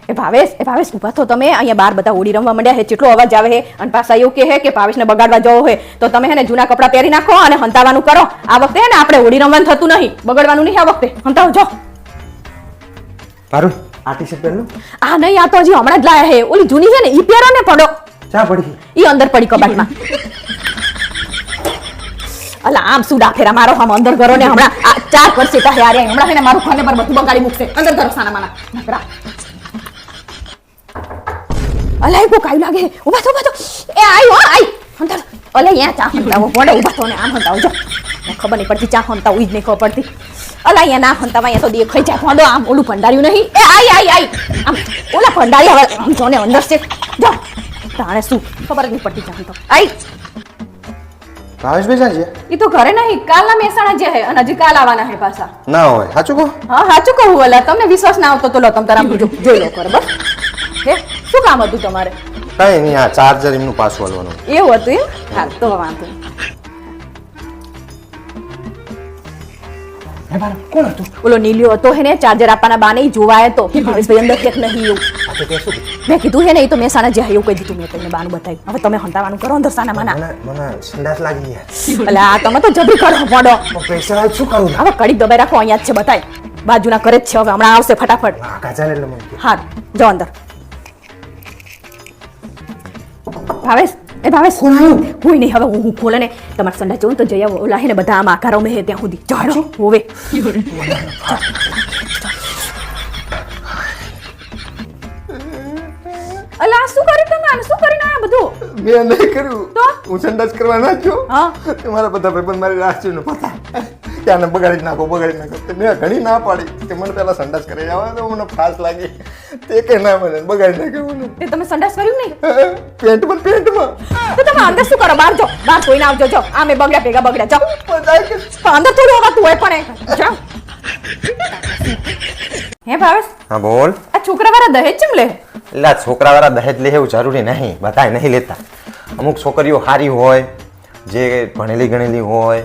એ ભાવેશ ઊભા થો તમે. અહીંયા બહાર બધા હોળી રમવા માંડ્યા છે, કેટલો અવાજ આવે છે અને પાછા એવું કહે કે ભાવેશને બગાડવા જવો હોય તો તમે હે ને જૂના કપડાં પહેરી નાખો અને હંતાવાનું કરો. આ વખતે હે ને આપણે હોળી રમવાનું થતું નહીં, બગાડવાનું નહીં આ વખતે. હંતાવો જો. પારુલ આ ટી-શર્ટ પહેરલું? આ નહીં, આ તો હજી હમણાં જ લાયા છે. ઓલી જૂની છે ને ઈ પહેરો ને પડો. ક્યાં પડી? ઈ અંદર પડી કબાટમાં. અલા આમ શું ડાફેરા મારો આમ અંદર કરો ને હમણાં 4 વર્ષે કહે યાર હમણાં છે ને મારું ખાને પર બધું બગાડી મૂકશે. અંદર કરો સાના માના નકરા. અલા ઈ કોક આવ્યું લાગે. ઊભા થો. એ આયો આઈ અંદર. અલે અહીંયા ચા હંતાવો પડે. ઊભા થો ને આમ હંતાવો જો. ખબર નહીં પડતી ચા હંતાવો ઈ જ નહીં ખબર પડતી. અલા અહીંયા ના હંતાવા અહીંયા તો દેખાઈ જાય ફોંદો. આમ ઓલું ભંડાર્યું નહીં. એ આઈ આમ ઓલા ભંડારી હવે આમ જો ને અંદર છે જો. તાણે શું ખબર જ નહીં પડતી ચા હંતાવો. આઈ ભાવેશ બેસા છે? ઈ તો ઘરે નહીં, કાલના મહેસાણા જે હે અને હજી કાલ આવવાના હે પાછા. ના હોય સાચું કહો? હા સાચું કહું. અલા તમને વિશ્વાસ ના આવતો તો લો તમ તારા જોઈ લો બરાબર. હે શું કામ હતું તમારે? કઈ નહીં, આ ચાર્જર એમનું પાછું હલવાનું. એવું હતું એમ? હા તો વાંધો નહીં. કોણ હતું? ઓલો નીલિયો હતો હે ને ચાર્જર આપવાના બાને ઈ જોવાય તો કે ભાવેશભાઈ અંદર ક્યાંક નહીં એવું. આ તો તે શું? મેં કીધું હે ને ઈ તો મહેસાણા જે હે એવું કહી દીધું મેં તમને બાનું બતાવ્યું. હવે તમે હંતાવાનું કરો અંદર સાના માના. મને સંડાસ લાગી યાર. અલા આ તમે તો જબરી કરો પડો. પૈસા શું કરું? હવે કડી દબાઈ રાખો, અહીંયા જ છે બતાય. બાજુના કરે જ છે, હવે હમણાં આવશે ફટાફટ. આ કાચા એટલે મને કે. હા જાઓ અંદર. ભાવેશ કોણ આવ્યું? કોઈ નહીં, હવે હું ખોલે ને તમારે સંડા જોઉં તો જઈ આવો. ઓલા હે ને બધા આમ આકારો મેં ત્યાં સુધી ચાલો હોવે. અલા શું કરી તમે? શું કરીને આયા બધું? મેં નહીં કર્યું તો? હું સંડાસ કરવા નાખ્યો. હા તમારા બધા ભાઈબંધ મારી રાષ્ટ્રીય પતા ત્યાંને બગાડી નાખો. મેં ઘણી ના પાડી કે મને પેલા સંડાસ કરી જવા તો મને ફાસ લાગી. તે કે ના મને બગાડી નાખ્યો મને. તે તમે સંડાસ કર્યું નહીં? પેન્ટમાં તો તમે અંદર શું કરો? બહાર જાઓ, બહાર કોઈ ના આવજો. જો આ મેં બગડ્યા ભેગા બગડ્યા. જાઓ પણ અંદર થોડું હોવાતું હોય પણ જાઓ. હે ભાવેશ? હા બોલ. આ છોકરા વાળા દહેજ ચમ લે? એટલે આ છોકરાવાળા દહેજ લે એવું જરૂરી નહીં, બધાય નહીં લેતા. અમુક છોકરીઓ સારી હોય, જે ભણેલી ગણેલી હોય,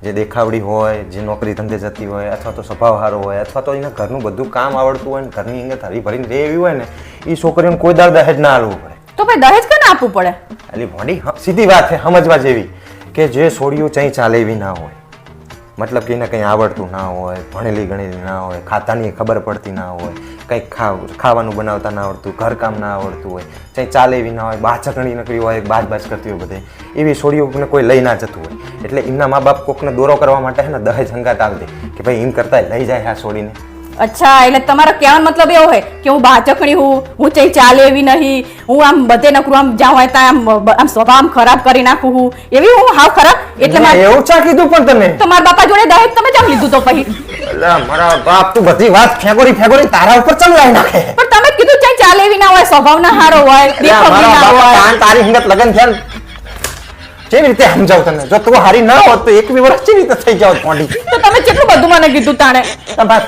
જે દેખાવડી હોય, જે નોકરી ધંધે જતી હોય, અથવા તો સ્વભાવ સારો હોય, અથવા તો એને ઘરનું બધું કામ આવડતું હોય ને ઘરની અંદર હરી ભરીને રહે એવી હોય ને, એ છોકરીઓને કોઈ દાળ દહેજ ના આલવું પડે. તો ભાઈ દહેજ કેમ આપવું પડે? એટલે મોડી સીધી વાત છે સમજવા જેવી કે જે છોડીઓ ચાઈ ચાલે એવી ના હોય. મતલબ કે એને કંઈ આવડતું ના હોય, ભણેલી ગણેલી ના હોય, ખાતાની ખબર પડતી ના હોય, કંઈક ખાવાનું બનાવતા ના આવડતું, ઘરકામ ના આવડતું હોય, ચાઈ ચાલે એવી ના હોય, બાચકણી નકરી હોય, બાજ કરતી હોય બધે એવી છોડીઓને કોઈ લઈ ના જતું હોય. એટલે એમના મા બાપ કોકને દોરો કરવા માટે છે ને દહેજ હંગાત આવી દે કે ભાઈ એમ કરતા લઈ જાય આ છોડીને. અચ્છા, એટલે તમારો કહેવાનો મતલબ એવો હોય કે હું બાચકણી હું ચઈ ચાલે એવી નહીં, હું આમ બધે નકરું આમ જ્યાં હોય ત્યાં આમ સ્વભાવ આમ ખરાબ કરી નાખું હું એવી હું હાવ ખરાબ? એટલે એવું ચા કીધું પણ તમે? તમારા બાપા જોડે દહેજ તમે કેમ લીધું તો પછી? મારા બાપ તું બધી વાત ફેગોરી તારા ઉપર ચલાવી નાખે. પણ તમે કીધું ચઈ ચાલે એવી ના હોય, સ્વભાવ ના સારો હોય, દેખાવડી ના હોય. તારી હંગત લગન થયા કેવી રીતે સમજાવ તને? જો તું હારી ના હોત તો 1-2 વર્ષ કેવી રીતે થઈ જાવ પોંડી? તો તમે કેટલું બધું મને કીધું તાણે.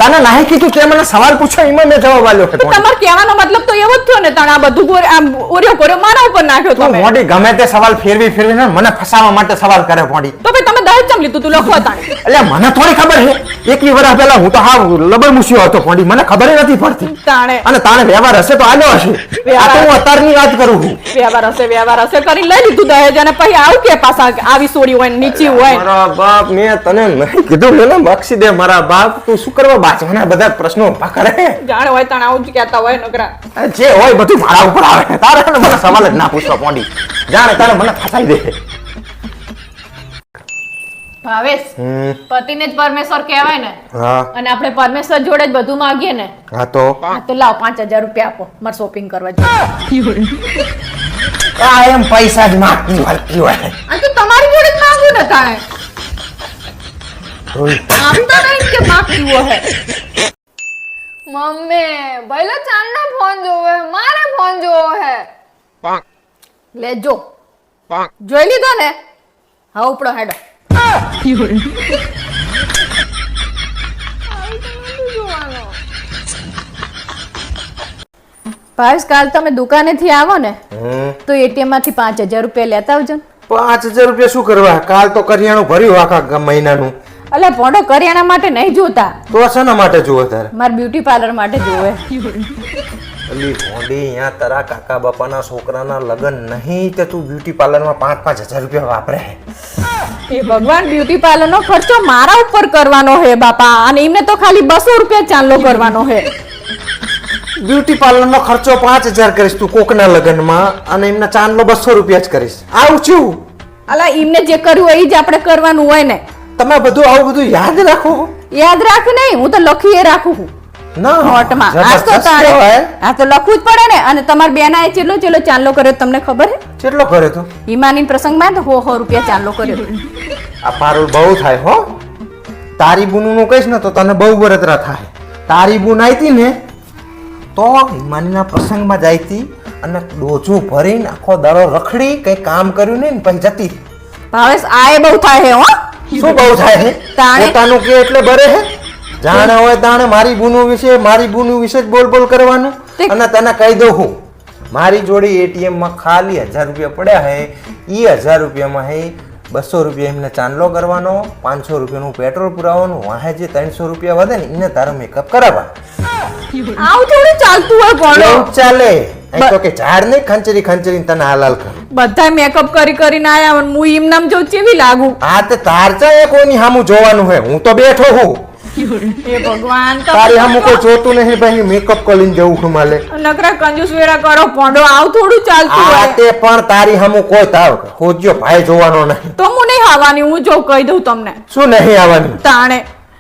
તને નાહી કીધું કે મને સવાલ પૂછ્યો એમાં મેં જવાબ આલ્યો કે તમારો કહેવાનો મતલબ તો એવો જ થયો ને તાણે આ બધું આમ ઓરિયો કોરિયો મારા ઉપર નાખ્યો તમે. મોડી ગમે તે સવાલ ફેરવી ને મને ફસાવા માટે સવાલ કરે પોંડી. તો ભાઈ તમે દહેજ ચમ લીધું તું લખો તાણે? એટલે મને થોડી ખબર છે. 1-2 વર્ષ પહેલા હું તો હાવ લબર મૂસ્યો હતો પોંડી, મને ખબર નથી પડતી. તાણે અને તાણે વ્યવહાર હશે તો આલ્યો હશે. આ તો હું અત્યારની વાત કરું છું. વ્યવહાર હશે કરી લઈ લીધું દહેજ અને પછી આવું કે પાછા આવી સોડી હોય નીચી હોય. મારા બાપ મેં તને નહીં કીધું ને બક્ષી દે મારા બાપ. તું શું કરવા બાચવાના બધા પ્રશ્નો ઉભા કરે? જાણે હોય તાણે આવું જ કહેતા હોય નકરા. જે હોય બધું મારા ઉપર આવે. તારે મને સવાલ જ ના પૂછવા પોંડી. જાણે તારે મને ફસાઈ દે. ભાવેશ, પતિને જ પરમેશ્વર કહેવાય ને. હા અને આપણે પરમેશ્વર જોડે જ બધું માંગીએ ને. હા તો લાવ 5000 રૂપિયા આપો, મારે શોપિંગ કરવા જોઈએ. કાયમ પૈસા જ માંગતી વળતી હોય. આ તો તમારી જોડે જ માંગુ ને તાણે. આમ તો નહીં કે માંગતી હોય. મમ્મી ભઈલો ચાંદનો ફોન જોવે, મારે ફોન જોવો હે. લેજો જોઈ લીધો ને? હા ઉપડો હેડો. ભાવેશ, કાલ તમે દુકાનેથી આવો ને તો એટીએમ માંથી 5000 રૂપિયા લેતા આવજો. 5000 રૂપિયા શું કરવા? કાલ તો કરિયાણું ભર્યું આખા મહિનાનું. અલા ભોંડો કરિયાણા માટે નહીં જોતા, તો શેના માટે જુઓ તારે? મારે બ્યુટી પાર્લર માટે જોવે. અલી ભોંડી, અહીંયા તારા કાકા બાપાના છોકરાના લગ્ન નહીં તે તું બ્યુટી પાર્લરમાં 5,000 રૂપિયા વાપરે. એ ભગવાન, બ્યુટી પાર્લર નો ખર્ચો મારા ઉપર કરવાનો હે બાપા, અને એમને તો ખાલી 200 રૂપિયા ચાંદલો કરવાનો હે. બ્યુટી પાર્લરનો ખર્ચો 5,000 કરીશ તું કોકના લગ્નમાં, અને એમના ચાંદલો 200 રૂપિયા જ કરીશ. આવું છું. અલા એમને જે કર્યું હોય એ જ આપણે કરવાનું હોય ને. તમે બધું આવું બધું યાદ રાખો. યાદ રાખ નહીં, હું તો લખીએ રાખું છું ના નોટમાં. આજ તો તારે આ તો લખવું જ પડે ને. અને તમાર બેનાએ ચેલો ચેલો ચાંદલો કર્યો તમને ખબર હે? કેટલો કરે તું? હિમાની પ્રસંગમાં તો 100 રૂપિયા ચાંદલો કર્યો. આ પારુલ બહુ થાય હો. તારી બુનું નું કહીશ ને તો તને બહુ બળતરા થાય. તારી બુન આઈતી ને તો હિમાનીના પ્રસંગમાં જ આઈતી અને ડોજું ભરીને આખો દાડો રખડી કઈ કામ કર્યું નહીં ને પછી જતી. ભાવેશ આ એ બહુ થાય હે હો. શું બહુ થાય હે? તાણે પોતાનું કે એટલે બરે હે. જાણે હોય તાણે મારી બુનું વિશે જ બોલ કરવાનું. અને તને કહી દઉં હું, મારી જોડે ATM માં ખાલી 1000 રૂપિયા પડ્યા હે. ઈ 1000 રૂપિયામાં હે 200 રૂપિયા એમને ચાંદલો કરવાનો, 500 રૂપિયાનું પેટ્રોલ પુરાવવાનું, વાહે જે 300 રૂપિયા વધે ને એને તારો મેકઅપ કરાવવાનો. આવું થોડું ચાલતું હોય ભોળો. એવું ચાલે. અહીં તો કે ઝાડ નહીં ખંચરી તને હાલાલ કર. બધા મેકઅપ કરીને આયા અને હું એમ નામ જોઉં કેવી લાગુ. આ તે તારચા એ કોઈની સામું જોવાનું હે. હું તો બેઠો હું. એ ભગવાન, તારી સામું કોઈ જોતું નહીં ભાઈ. મેકઅપ કરીને જવું છું માલે. નકરા કંજૂસ વેરા કરો ભોંડો. આવું થોડું ચાલતું આ હોય. તે પણ તારી સામું કોઈ તાવ હોજ્યો ભાઈ જોવાનો નહીં. તો હું નહીં આવવાની, હું જો કહી દઉં તમને. શું નહીં આવવાનું? તાણે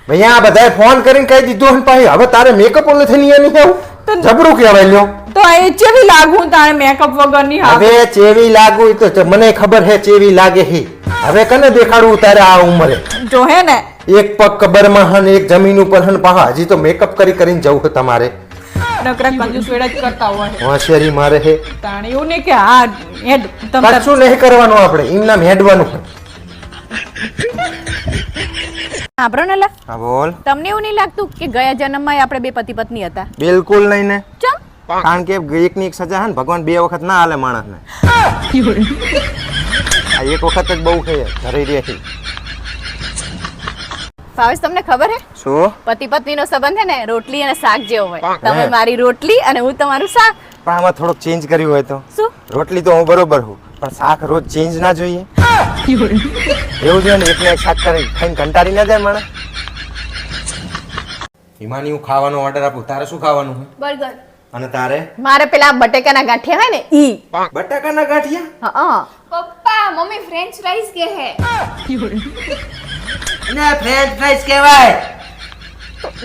ભાઈ આ બધાએ ફોન કરીને કહી દીધું ને ભાઈ હવે તારે મેકઅપ ઓલે થઈને નહીં આવું. જબરું કહેવાય લ્યો. તો એ ચેવી લાગુ તાણે મેકઅપ વગર ની આવે. હવે ચેવી લાગુ એ તો મને ખબર હે ચેવી લાગે હે. હવે કને દેખાડવું તારે આ ઉંમરે? જો હે ને એક પગ કબરમાં હન એક જમીન ઉપર હન પાહા હજી તો મેકઅપ કરીને જવું છે તમારે. નકરા કંજૂસ વેરા જ કરતા હોય. હોશિયારી મારે હે. તાણે એવું નહીં કે હા હેડ તમને કશું નહીં કરવાનું આપણે એમના હેડવાનું. સાંભળો ને લા, હા બોલ. તમને એવું નહીં લાગતું કે ગયા જન્મમાં આપણે બે પતિ પત્ની હતા? બિલકુલ નહીં ને. ચમ કારણ કે એકની એક સજા હે ને ભગવાન 2 વખત ના હાલે માણસને. આ એક વખત જ બહુ છે ધરી રહી. ભાવેશ તમને ખબર હે શું? પતિ પત્ની નો સંબંધ હે ને રોટલી અને શાક જેવો હોય. તમે મારી રોટલી અને હું તમારું શાક. પણ આમાં થોડોક ચેન્જ કર્યું હોય તો. શું? રોટલી તો હું બરોબર હું પણ શાક રોજ ચેન્જ ના જોઈએ. એવું છે ને એકને એક શાક ખાઈને કંટાળી ના જાય માણસ. હિમાની હું ખાવાનો ઓર્ડર આપું. તારે શું ખાવાનું છે? બર્ગર. અને તારે? મારે પેલા બટેકાના ગાંઠિયા હોય ને ઈ. બટાકાના ગાંઠિયા? હા. પપ્પા મમ્મી ફ્રેન્ચ ફ્રાઈઝ કે હે. ને ફ્રેન્ચ ફ્રાઈઝ કહેવાય.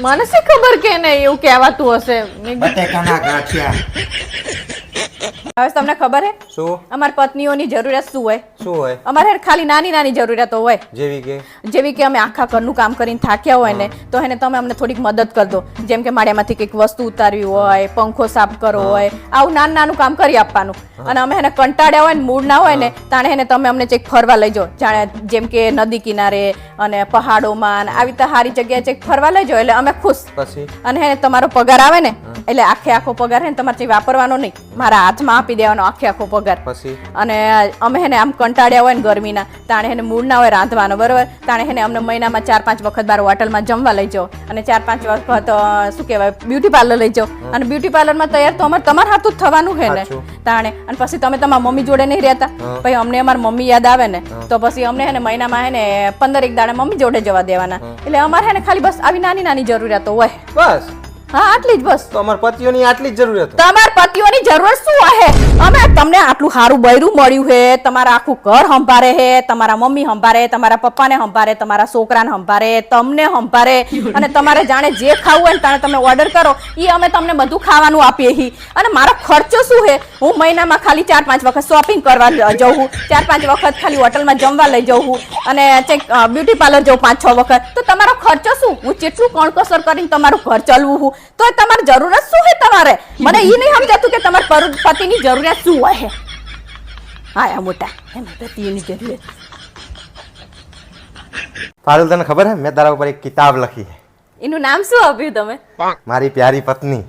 મને શી ખબર કે નહીં એવું કહેવાતું હશે. બટાકાના ગાંઠિયા. હવે તમને ખબર હે શું? અમાર પત્નીઓની જરૂરિયાત શું હોય? શું હોય? અમારે ખાલી નાની નાની જરૂરિયાતો હોય. જેવી કે અમે આખા ઘરનું કામ કરીને થાક્યા હોય ને તો એને તમે અમને થોડીક મદદ કરી દો. જેમ કે માળિયામાંથી કંઈક વસ્તુ ઉતારવી હોય, પંખો સાફ કરવો હોય, આવું નાનું નાનું કામ કરી આપવાનું. અને અમે એને કંટાળ્યા હોય ને મૂડ ના હોય ને તાણે એને તમે અમને ચેક ફરવા લઈ જાઓ. જાણે જેમ કે નદી કિનારે અને પહાડોમાં આવી રીતે સારી જગ્યાએ ચેક ફરવા લઈ જાઓ એટલે અમે ખુશ. અને એને તમારો પગાર આવે ને એટલે આખો પગાર હે ને તમારે વાપરવાનો નહીં, મારા હાથમાં આપી દેવાનો આખો પગાર. અને અમે એને આમ કંટાળ્યા હોય ને ગરમીના તાણે એને મૂડ ના હોય રાંધવાનો, બરોબર? તાણે એને અમને મહિનામાં 4-5 વખત બાર હોટલમાં જમવા લઈ જાઓ અને 4-5 વખત શું કહેવાય બ્યુટી પાર્લર લઈ જાઓ. અને બ્યુટી પાર્લરમાં તૈયાર તો અમારે તમારા હાથું જ થવાનું છે ને તાણે. અને પછી તમે તમારા મમ્મી જોડે નહીં રહેતા, પછી અમને અમારી મમ્મી યાદ આવે ને તો પછી અમને હે ને મહિનામાં હે ને 15 દાડે મમ્મી જોડે જવા દેવાના. એટલે અમારે હે ને ખાલી બસ આવી નાની નાની જરૂરિયાતો હોય. બસ હા આટલી જ બસ. તો અમારા પતિઓની આટલી જ જરૂરિયાત. તમારા પતિઓની જરૂર શું હે? અમે તમને આટલું સારું બૈરું મળ્યું હે, તમારા આખું ઘર સંભાળે હે, તમારા મમ્મી સંભાળે, તમારા પપ્પાને સંભાળે, તમારા છોકરાને સંભાળે, તમને સંભાળે. અને તમારે જાણે જે ખાવું હોય ને તાણે તમે ઓર્ડર કરો એ અમે તમને બધું ખાવાનું આપીએ હી. અને મારો ખર્ચો શું હે? હું મહિનામાં ખાલી 4-5 વખત શોપિંગ કરવા જઉં છું, 4-5 વખત ખાલી હોટલમાં જમવા લઈ જાઉં છું અને બ્યુટી પાર્લર જાઉં 5-6 વખત. તો તમારો ખર્ચો શું? હું જેટલું કણકસર કરીને તમારું ઘર ચલાવું છું તો તમારી જરૂરત શું હે? તમારે મને એ નહીં સમજાતું કે તમારા પતિની જરૂરિયાત શું હોય? હા મોટા એમાં પતિની જરૂરિયાત. પારુલ તને ખબર હે મેં તારા ઉપર એક કિતાબ લખી છે. એનું નામ શું આપ્યું તમે? મારી પ્યારી પત્ની.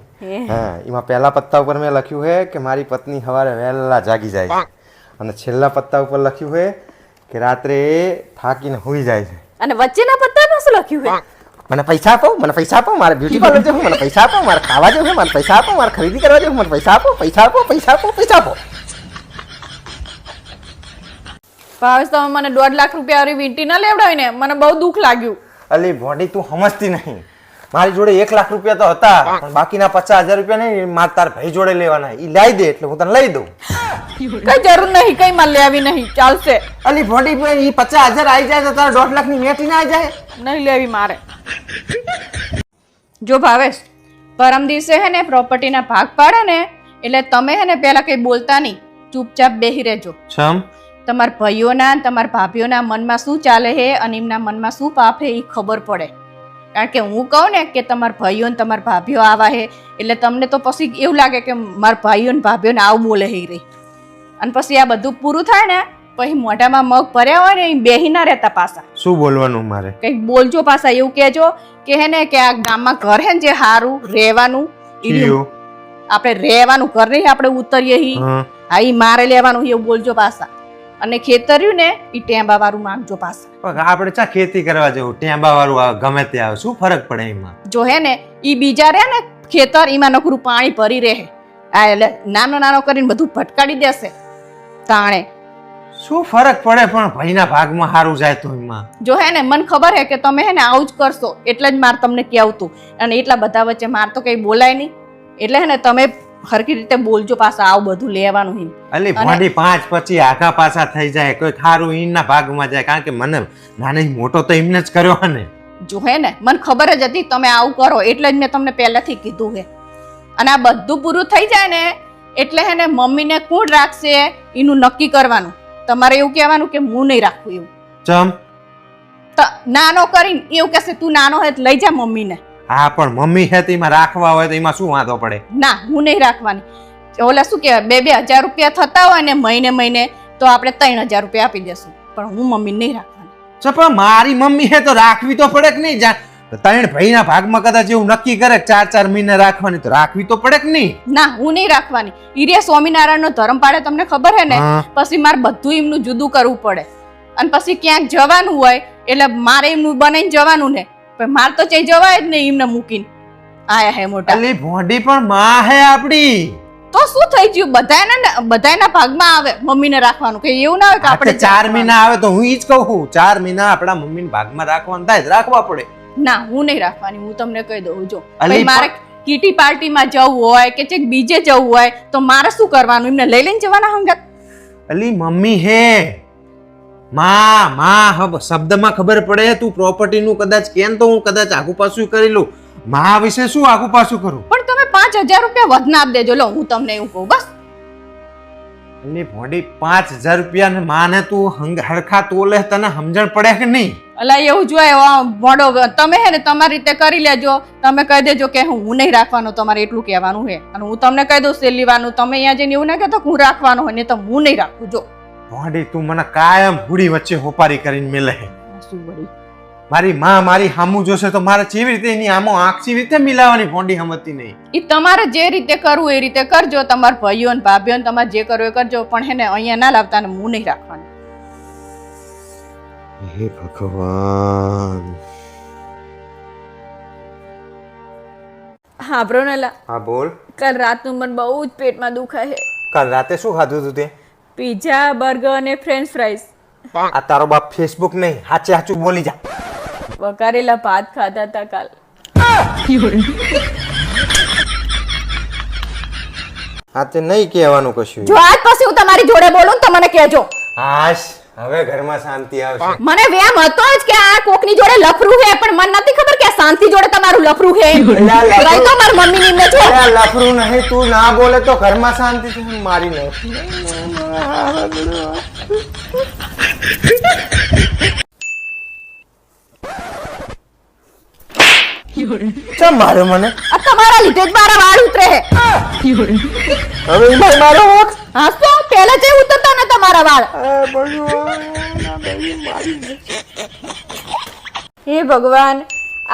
હા એમાં પહેલા પત્તા ઉપર મેં લખ્યું છે કે મારી પત્ની સવારે વહેલા જાગી જાય છે અને છેલ્લા પત્તા ઉપર લખ્યું છે કે રાત્રે થાકીને સૂઈ જાય છે. અને વચ્ચેના પત્તામાં શું લખ્યું છે? મને પૈસા આપો, મને પૈસા આપો, મારે બ્યુટી પાર્લર જવું, મને પૈસા આપો, મારે ખાવા જવું, મને પૈસા આપો, મારે ખરીદી કરવા જવું, મને પૈસા આપો, પૈસા આપો, પૈસા આપો, પૈસા આપો. ભાવેશ તમે મને 1.5 લાખ રૂપિયા વાળી વીંટી ના લેવડાવી ને મને બહુ દુઃખ લાગ્યું. અલી ભોંડી તું સમજતી નહીં. મારી જોડે 1 લાખ રૂપિયા તો હતા, પણ બાકીના 50,000 રૂપિયા નહીં, મારે તાર ભાઈ જોડે લેવાના. ઈ લાવી દે એટલે હું તને લઈ દઉં. કઈ જરૂર નહીં, કઈ માં લેવી નહીં, ચાલશે. અલી ભોંડી ઈ 50,000 આવી જાય તો તારા 1.5 લાખની મેટી ના આવી જાય. નહીં લેવી મારે. જો ભાવેશ પરમ દિવસે હે ને પ્રોપર્ટીના ભાગ પાડે ને એટલે તમે હે ને પેલા કઈ બોલતા નહીં, ચૂપચાપ બેહી રહેજો. છમ તમારા ભાઈઓના તમારા ભાભીઓના મનમાં શું ચાલે છે અને એમના મનમાં શું પાપ છે એ ખબર પડે. કારણ કે હું કહું ને કે તમારા ભાઈઓ ને તમારા ભાભીઓ આવા છે એટલે તમને તો પછી એવું લાગે કે મારા ભાઈઓ ને ભાભીઓને આવું બોલે હે રહી. અને પછી આ બધું પૂરું થાય ને પછી મોઢામાં મગ ભર્યા હોય ને એ બેહી ના રહેતા પાછા. શું બોલવાનું મારે? કંઈક બોલજો પાછા, એવું કહેજો કે હે ને કે આ ગામમાં ઘર હે ને જે સારું રહેવાનું આપણે રહેવાનું ઘર નહીં આપણે ઉતરીએ હા ઈ મારે લેવાનું એવું બોલજો પાછા. અને ખેતર્યું ને ઈ ટેંબા વાળું માંગજો પાછા. આપણે ચા ખેતી કરવા જવું, ટેંબા વાળું ગમે તે આવે, શું ફરક પડે એમાં? જો હે ને ઈ બીજા રે ને ખેતર એમાં નકરું પાણી ભરી રહે આ એટલે નાનો નાનો કરીને બધું ભટકાડી દેશે તાણે. શું ફરક પડે પણ ભાઈના ભાગમાં સારું જાય તો એમાં. જો હે ને મને ખબર હે કે તમે હે ને આવું જ કરશો એટલે જ માર તમને કહેવું તું. અને એટલા બધા વચ્ચે માર તો કઈ બોલાય નહીં એટલે હે ને તમે હરકી રીતે બોલજો પાછા આવું બધું લેવાનું હે. અલી ભોંડી 5 પછી આખા પાછા થઈ જાય, કોઈ ખારું ઈના ભાગમાં જાય. કારણ કે મને નાની મોટો તો એમને જ કર્યો હે ને. જો હે ને મને ખબર જ હતી તમે આવું કરો એટલે જ મેં તમને પહેલાથી કીધું હે. અને આ બધું પૂરું થઈ જાય ને એટલે હે ને મમ્મીને કોણ રાખશે એનું નક્કી કરવાનું. તમારે એવું કહેવાનું કે હું નહીં રાખું એવું. ચમ નાનો કરીને એવું કહેશે તું નાનો હે લઈ જા મમ્મીને. હા પણ મમ્મી હે તો એમાં રાખવા હોય તો એમાં શું વાંધો પડે? ના હું નહીં રાખવાની. ઓલા શું કહેવાય 2,000 રૂપિયા થતા હોય ને મહિને તો આપણે 3,000 રૂપિયા આપી દેશું, પણ હું મમ્મી નહીં રાખવાની. પણ મારી મમ્મી હે તો રાખવી તો પડે કે નહીં? ત્રણ ભાઈના ભાગમાં કદાચ એવું નક્કી કરે 4-4 મહિને રાખવાની તો રાખવી તો પડે કે નહીં? ના હું નહીં રાખવાની. ઈરિયા સ્વામિનારાયણ નો ધર્મ પાડે તમને ખબર હે ને, પછી મારે બધું એમનું જુદું કરવું પડે. અને પછી ક્યાંક જવાનું હોય એટલે મારે એમનું બનાવીને જવાનું ને, પણ મારે તો ચઈ જવાય જ નહીં એમને મૂકીને. આયા હે મોટા. અલી ભોંડી પણ માં હે આપડી. તો શું થઈ ગયું? બધાના ભાગમાં આવે મમ્મીને રાખવાનું, કે એવું ના હોય કે આપણે 4 મહિના આવે તો હું ઈ જ કહું છું 4 મહિના આપણા મમ્મીના ભાગમાં રાખવાનું થાય રાખવા પડે. ના હું નહીં રાખવાની, હું તમને કહી દઉં. જો મારે કીટી પાર્ટીમાં જવું હોય કે ચેક બીજે જવું હોય તો મારે શું કરવાનું? એમને લઈ લઈને જવાના હંગાત? અલી મમ્મી હે માં હબ શબ્દમાં ખબર પડે. તું પ્રોપર્ટી નું કદાચ કેમ તો હું કદાચ આગુ પાછું કરી લઉં. માં વિશે શું આગુ પાછું કરું? પણ તમે 5,000 રૂપિયા વધના આપી દેજો. લો હું તમને એવું કહું બસ. અલી ભોંડી 5,000 રૂપિયા ને માને તું હરખા તોલે તને સમજણ પડે કે નહીં? અલા એવું જોઈએ મોડો તમે હે ને તમારી રીતે કરી લેજો. તમે કહી દેજો કે હું નહીં રાખવાનો, તમારે એટલું કહેવાનું છે. અને હું તમને કહી દઉં સેલીવાનું તમે અહીંયા જઈને એવું ના કહેતો હું રાખવાનો હોય ને તો હું નહીં રાખું. જો ભોંડી તું મને કાયમ હુડી વચ્ચે હોપારી કરીને મેલે. શું વળી મારી માં મારી હામું જોશે તો મારે કેવી રીતે એની આમો આંખ કેવી રીતે મિલાવવાની? ભોંડી સમજતી નહીં. એ તમારે જે રીતે કરવું એ રીતે કરજો. તમારા ભાઈઓ ને ભાભીઓ ને તમારે જે કરવું એ કરજો, પણ હે ને અહીંયા ના લાવતા ને હું નહીં રાખવાની. હે ભગવાન. હા બ્રોનેલા. હા બોલ. કાલ રાતનું મને બહુ જ પેટમાં દુખાય છે. કાલ રાતે શું ખાધું તું તે? પિઝા, બર્ગર અને ફ્રેન્ચ ફ્રાઈઝ. આ તારો બાપ ફેસબુક નહીં, હાચે હાચું બોલી જા. વઘારેલા ભાત ખાધા હતા કાલ. આ તે નહીં કહેવાનું કશું. જો આજ પછી હું તમારી જોડે બોલું ને તો મને કહેજો. હાશ હવે ઘરમાં શાંતિ આવશે. મને વેમ હતો જ કે આ કોકની જોડે લફરું હે, પણ મને નથી ખબર કે આ શાંતિ જોડે તમારું લફરું હે. રહી તો મારી મમ્મીની મેં છો. અરે લફરું નહીં, તું ના બોલે તો ઘરમાં શાંતિ છે. મારી નહીં ચમ મારે મને? આ તમારા લીધે જ મારા વાળ ઉતરે હે. હવે એમાં મારો હોક. હા તો પહેલા જે ઉતરતા ને તમારા વાળ. હે ભગવાન,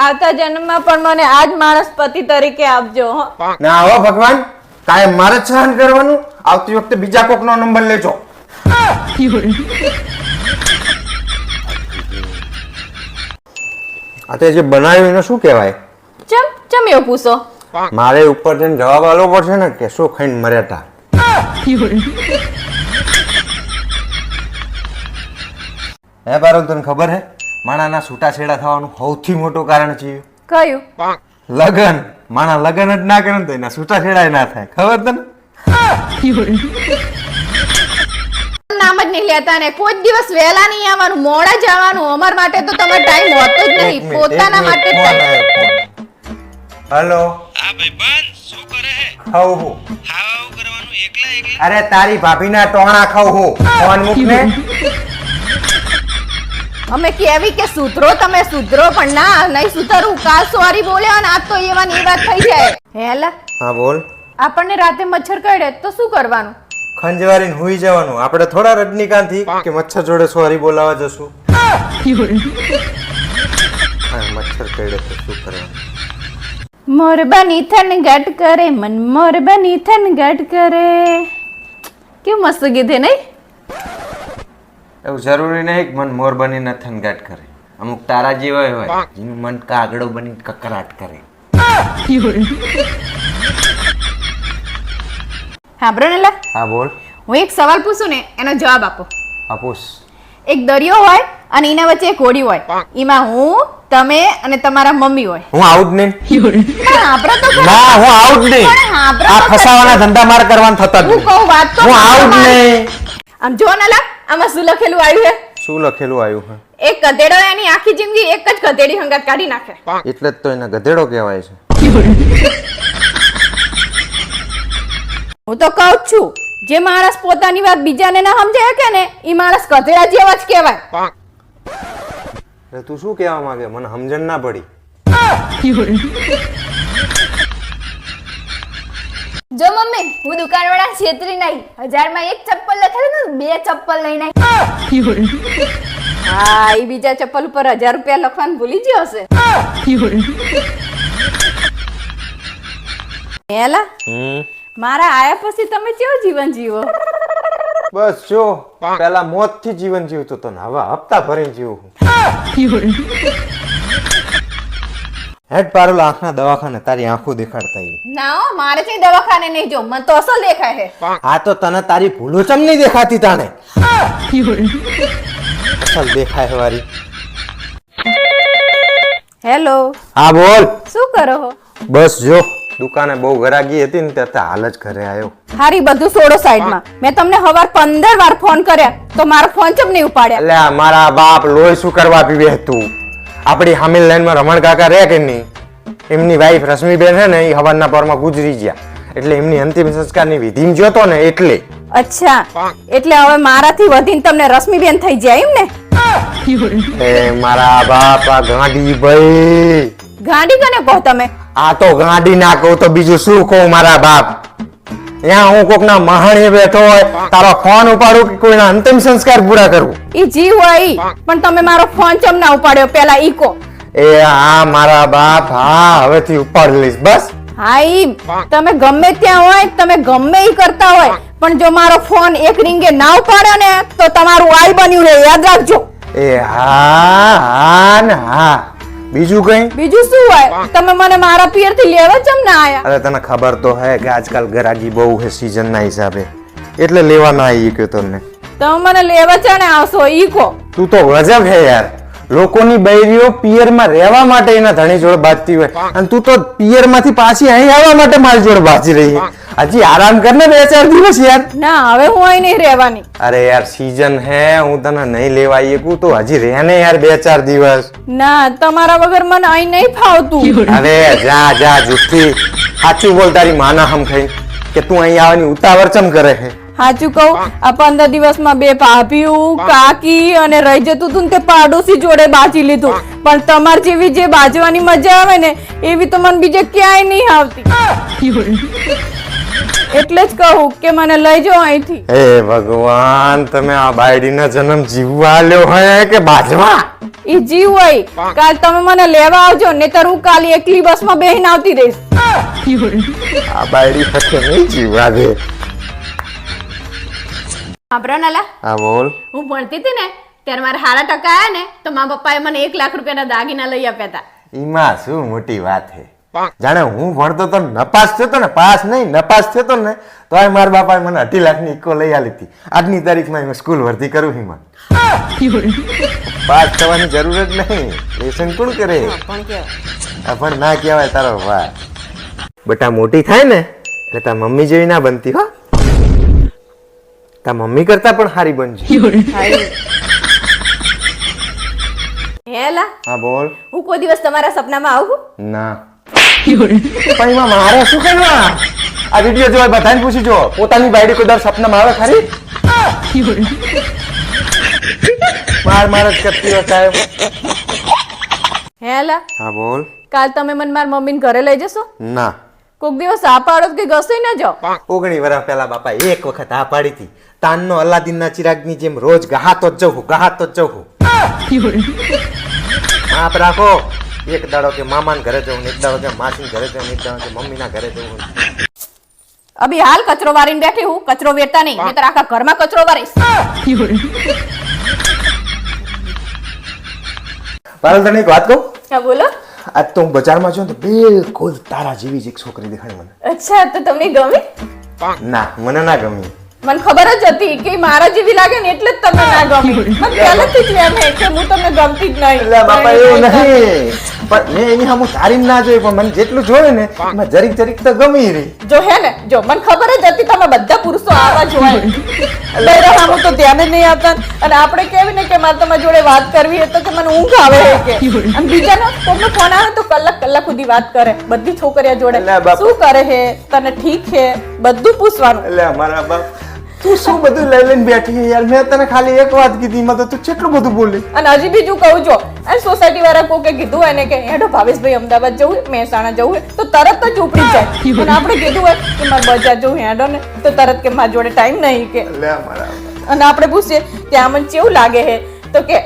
આવતા જન્મમાં પણ મને આજ માણસ પતિ તરીકે આપજો. ના હો ભગવાન, કાયમ મારે જ સહન કરવાનું. આવતી વખતે બીજા કોકનો નંબર લેજો. આ તે જે બનાવ્યું એને શું કહેવાય? ચમ એવું પૂછો? મારે ઉપર જઈને જવાબ આલવો પડશે ને કે શું ખાઈને મર્યા તા. હે પારુલ, તને ખબર હે માણાના છૂટાછેડા થવાનું સૌથી મોટું કારણ છે કયું? લગન. માણા લગન જ ના કરે ને તો એના છૂટાછેડા ના થાય. ખબર તને? નામ જ નહીં લેતા ને કોઈ દિવસ વહેલા નહીં આવવાનું, મોડા જવાનું. અમાર માટે તો તમારો ટાઈમ હોતો જ નહીં, પોતાના માટે હેલો. હા ભાઈબંધ, શું કરે હે? ખાવ હું. ખાવા કરવાનું એકલા? અરે તારી ભાભીના ટોણા ખાવ હું. ફોન મૂક ને. અમે કેવી કે સુધરો, તમે સુધરો પણ ના નહીં સુધરું. કાલ સોરી બોલ્યા ને આજ તો એવા ની વાત થઈ જાય. હેલા હા બોલ. આપણને રાતે મચ્છર કરડે તો શું કરવાનું? ખંજવારીને હુઈ જવાનું. આપણે થોડા રજનીકાંત થી કે મચ્છર જોડે સોરી બોલાવા જશું. હા, મચ્છર કરડે તો શું કરવાનું? મોર બની થન ગટ કરે મન, મોર બની થન ગટ કરે. કેવું મસ્ત ગીધે નહીં? એવું જરૂરી નહીં કે મન મોર બનીને થનગાટ કરે. અમુક તારા જેવા હોય જેનું મન કાગડો બની કકરાટ કરે. હા બ્રનેલા, હા બોલ. હું એક સવાલ પૂછું ને એનો જવાબ આપો. આપોસ. એક દરિયો હોય અને એના વચ્ચે એક હોડી હોય. એમાં હું, તમે અને તમારા મમ્મી હોય. હું આઉટ નહીં. પણ આપણે તો ના, હું આઉટ નહીં. પણ આપણે આ તો ફસાવાના ધંધા માર કરવાના થતા જ હું નહીં. કહું વાત તો હું આઉટ સાંભળો. નહીં. આમ જો નલા, આમાં શું લખેલું આવ્યું છે? શું લખેલું આવ્યું હે? એક ગધેડો એની આખી જિંદગી એક જ ગધેડી હંગાત કાઢી નાખે. એટલે જ તો એને ગધેડો કહેવાય છે. હું તો કહું જ છું, જે માણસ પોતાની વાત બીજાને ના સમજે કે ને એ માણસ ગધેડા જેવા જ કહેવાય. એટલે તું શું કહેવા માંગે? મને સમજણ ના પડી. જો મમ્મી, હું દુકાનવાળા છેતરી નહીં. 1000 માં એક ચપ્પલ લખેલું ને 2 ચપ્પલ લઈને આવી. હા, એ બીજા ચપ્પલ ઉપર 1000 રૂપિયા લખવાનું ભૂલી ગયો હશે. હેલા, મારા આયા પછી તમે કેવું જીવન જીવો? બસ જો, પેલા મોત થી જીવન જીવતો તો ને હવે હપ્તા ભરીને જીવું. હેડ પારુલ, આંખના દવાખાને તારી આંખો દેખાડતા આવી. ના હો, મારે છે દવાખાને નહીં જો, મને તો અસલ દેખાય છે. આ તો તને તારી ભૂલો ચમ નહીં દેખાતી તાને? અસલ દેખાય વારી. હેલો, હા બોલ. શું કરો છો? બસ જો, દુકાને બહુ ગરાગી હતી ને ત્યાં હાલ જ ઘરે આવ્યો. હારી બધું છોડો સાઈડમાં. મેં તમને હવાર 15 વાર ફોન કર્યા તો મારો ફોન ચમ નહીં ઉપાડ્યા? એટલે મારા બાપ લોહી શું કરવા પીવે તું? આપણી હામિલ લાઈનમાં રમણ કાકા રહે કે નહીં, એમની વાઈફ રશ્મિબેન છે ને, એ હવારના પરમાં ગુજરી ગયા. એટલે એમની અંતિમ સંસ્કારની વિધિમાં જોતો ને એટલે. અચ્છા, એટલે હવે મારાથી વધીને તમને રશ્મિબેન થઈ જાય એમ ને? એ મારા બાપ, આ ગાંડી ભાઈ. ગાંડી કને કહો તમે? આ તો ગાંડી ના કહું તો બીજું શું કહું મારા બાપ? ત્યાં હું કોકના મહાણે બેઠો હોય, તારો ફોન ઉપાડું કે કોઈના અંતિમ સંસ્કાર પૂરા કરું? ઈ જીવ હોય ઈ, પણ તમે મારો ફોન ચમ ના ઉપાડ્યો પેલા ઈ કહો. એ હા મારા બાપ, હા હવેથી ઉપાડી લઈશ બસ. હા, ઈ તમે ગમે ત્યાં હોય, તમે ગમે ઈ કરતા હોય, પણ જો મારો ફોન એક રીંગે ના ઉપાડ્યો ને તો તમારું આઈ બન્યું રહે, યાદ રાખજો. એ હા હા ને હા. બીજું કઈ? બીજું શું હોય? તમે મને મારા પિયરથી લેવા ચમ ના આયા? અરે તને ખબર તો હે કે આજકાલ ગરાગી બહુ છે સીઝન ના હિસાબે, એટલે લેવા ના આવી ગયો તને. તમે મને લેવા ચાને આવશો ઈ કહો. તું તો ગજબ હે યાર. લોકોની બૈરીઓ પિયરમાં રહેવા માટે એના ધણી જોડે બાજતી હોય, અને તું તો પિયરમાંથી પાછી અહીં આવવા માટે મારી જોડે બાજી રહી છે. હજી આરામ કર ને 2-4 દિવસ યાર. ના, હવે હું અહીં નહીં રહેવાની. અરે યાર સીઝન હે, હું તને નહીં લેવા શકું તો હજી રહે ને યાર 2-4 દિવસ. ના, તમારા વગર મને અહીં નહીં ફાવતું. અરે જા જા જુઠ્ઠી. સાચું બોલ તારી માના હમ ખાઈ કે તું અહીં આવવાની ઉતાવળ ચમ કરે છે? સાચું કહું, આ 15 દિવસમાં 2 ભાભીયું, કાકી અને રહી જતું તું ને તે પાડોશી જોડે બાજી લીધું. પણ તમાર જેવી જે બાજવાની મજા આવે ને એવી તો મને બીજે ક્યાંય નહીં આવતી. એટલે જ કહું કે મને લઈ જાઓ અહીંથી. હે ભગવાન, તમે આ બાયડીના જન્મ જીવવા આલ્યો હોય કે બાજવા? ઈ જીવ હોય. કાલ તમે મને લેવા આવજો, નહીતર હું કાલે એકલી બસમાં બેહીને આવતી રહીશ. આ બાયડી સાથે નહીં જીવવા દે. હા બ્રનલા, હા બોલ. હું ભણતી હતી ને ત્યારે મારે સારા ટકા આવ્યા ને તો મારા પપ્પાએ મને 1 લાખ રૂપિયાના દાગીના લઈ આપ્યા હતા. એમાં શું મોટી વાત છે. જાણે હું ભણતો તો નપાસ થયો તો ને, પાસ નહીં નપાસ થયો તો ને, તો મારા બાપાએ મને 2.5 લાખની ઇકો લઈ આલી હતી. આજની તારીખમાં હું સ્કૂલ ભરતી કરું એમાં. પાસ થવાની જરૂર જ નહીં, લેસન કોણ કરે? પણ ના કહેવાય તારો વાહ. બેટા મોટી થાય ને એટલે તાર મમ્મી જેવી ના બનતી હો. તાર મમ્મી કરતા પણ સારી બનશે. હેલા હા બોલ. હું કોઈ દિવસ તમારા સપનામાં આવું? ના. પણ એમાં મારે શું કરવા? આ વિડીયો જોવા બધાને પૂછી જો, પોતાની બાયડી કોઈ દર સપનામાં આવે ખરી? માર જ કરતી હોય સાહેબ. હેલા હા બોલ. કાલ તમે મને મારા મમ્મીને ઘરે લઈ જશો? ના. કોક દિવસ આ પાડો કે ઘસી ના જાઓ. 19 વર્ષ પહેલા બાપા એક વખત આ પાડી હતી. તાનનો અલાદીનના ચિરાગની જેમ રોજ ગહાતો જ જવું. માપ રાખો. એક દાડો કે મામાના ઘરે જવું, એક દાડો કે માસીના ઘરે જવું, એક દાડો કે મમ્મીના ઘરે જવું. અભી હાલ કચરો વારીને બેઠી હું, કચરો વેરતા નહીં, નહીંતર આખા ઘરમાં કચરો વારીશ. પારલ તને એક વાત કહું? હા બોલો. આજ તો હું બજારમાં છું તો બિલકુલ તારા જેવી જ એક છોકરી દેખાણી મને. અચ્છા તો તમને ગમી? ના મને ના ગમી. મને ખબર જ હતી કે મારા જેવી લાગે ને એટલે જ તમને ના ગમી. મને પહેલેથી જ એમ હે કે હું તમને ગમતી જ નહીં. એટલે બાપા એવું નહીં, પણ મેં એની સામે તારી ના જોઈ, પણ મને જેટલું જોયું ને એમાં જરીક તો ગમી રહી. જો હે ને, જો મને ખબર જ હતી તમે બધા પુરુષો આવા જ હોય. એટલે આમ તો ધ્યાન જ નહીં આપતા. અને આપણે કેવી ને કે મારે તમારી જોડે વાત કરવી હોય તો કે મને ઊંઘ આવે કે. અને બીજાનો કોઈનો ફોન આવે તો કલાક સુધી વાત કરે બધી છોકરીઓ જોડે. એટલે બાપ. શું કરે હે, તને ઠીક હે, બધું પૂછવાનું. એટલે અમારા બાપ તું શું બધું લઈને બેઠી છે યાર? મેં તને ખાલી એક વાત કીધી, એમાં તો તું કેટલું બધું બોલી. અને હજી બીજું કહું છો, આ સોસાયટી વાળા કોકે કીધું હોય ને કે હેડો ભાવેશભાઈ અમદાવાદ જવું, મહેસાણા જવું તો તરત જ ઉપડી જાય. અને આપણે કીધું હોય કે મારે બજાર જવું હેડો ને તો તરત કે મારી જોડે ટાઈમ નહીં કે. એટલે અમારા અને આપણે પૂછીએ ત્યાં મને કેવું લાગે હે તો કે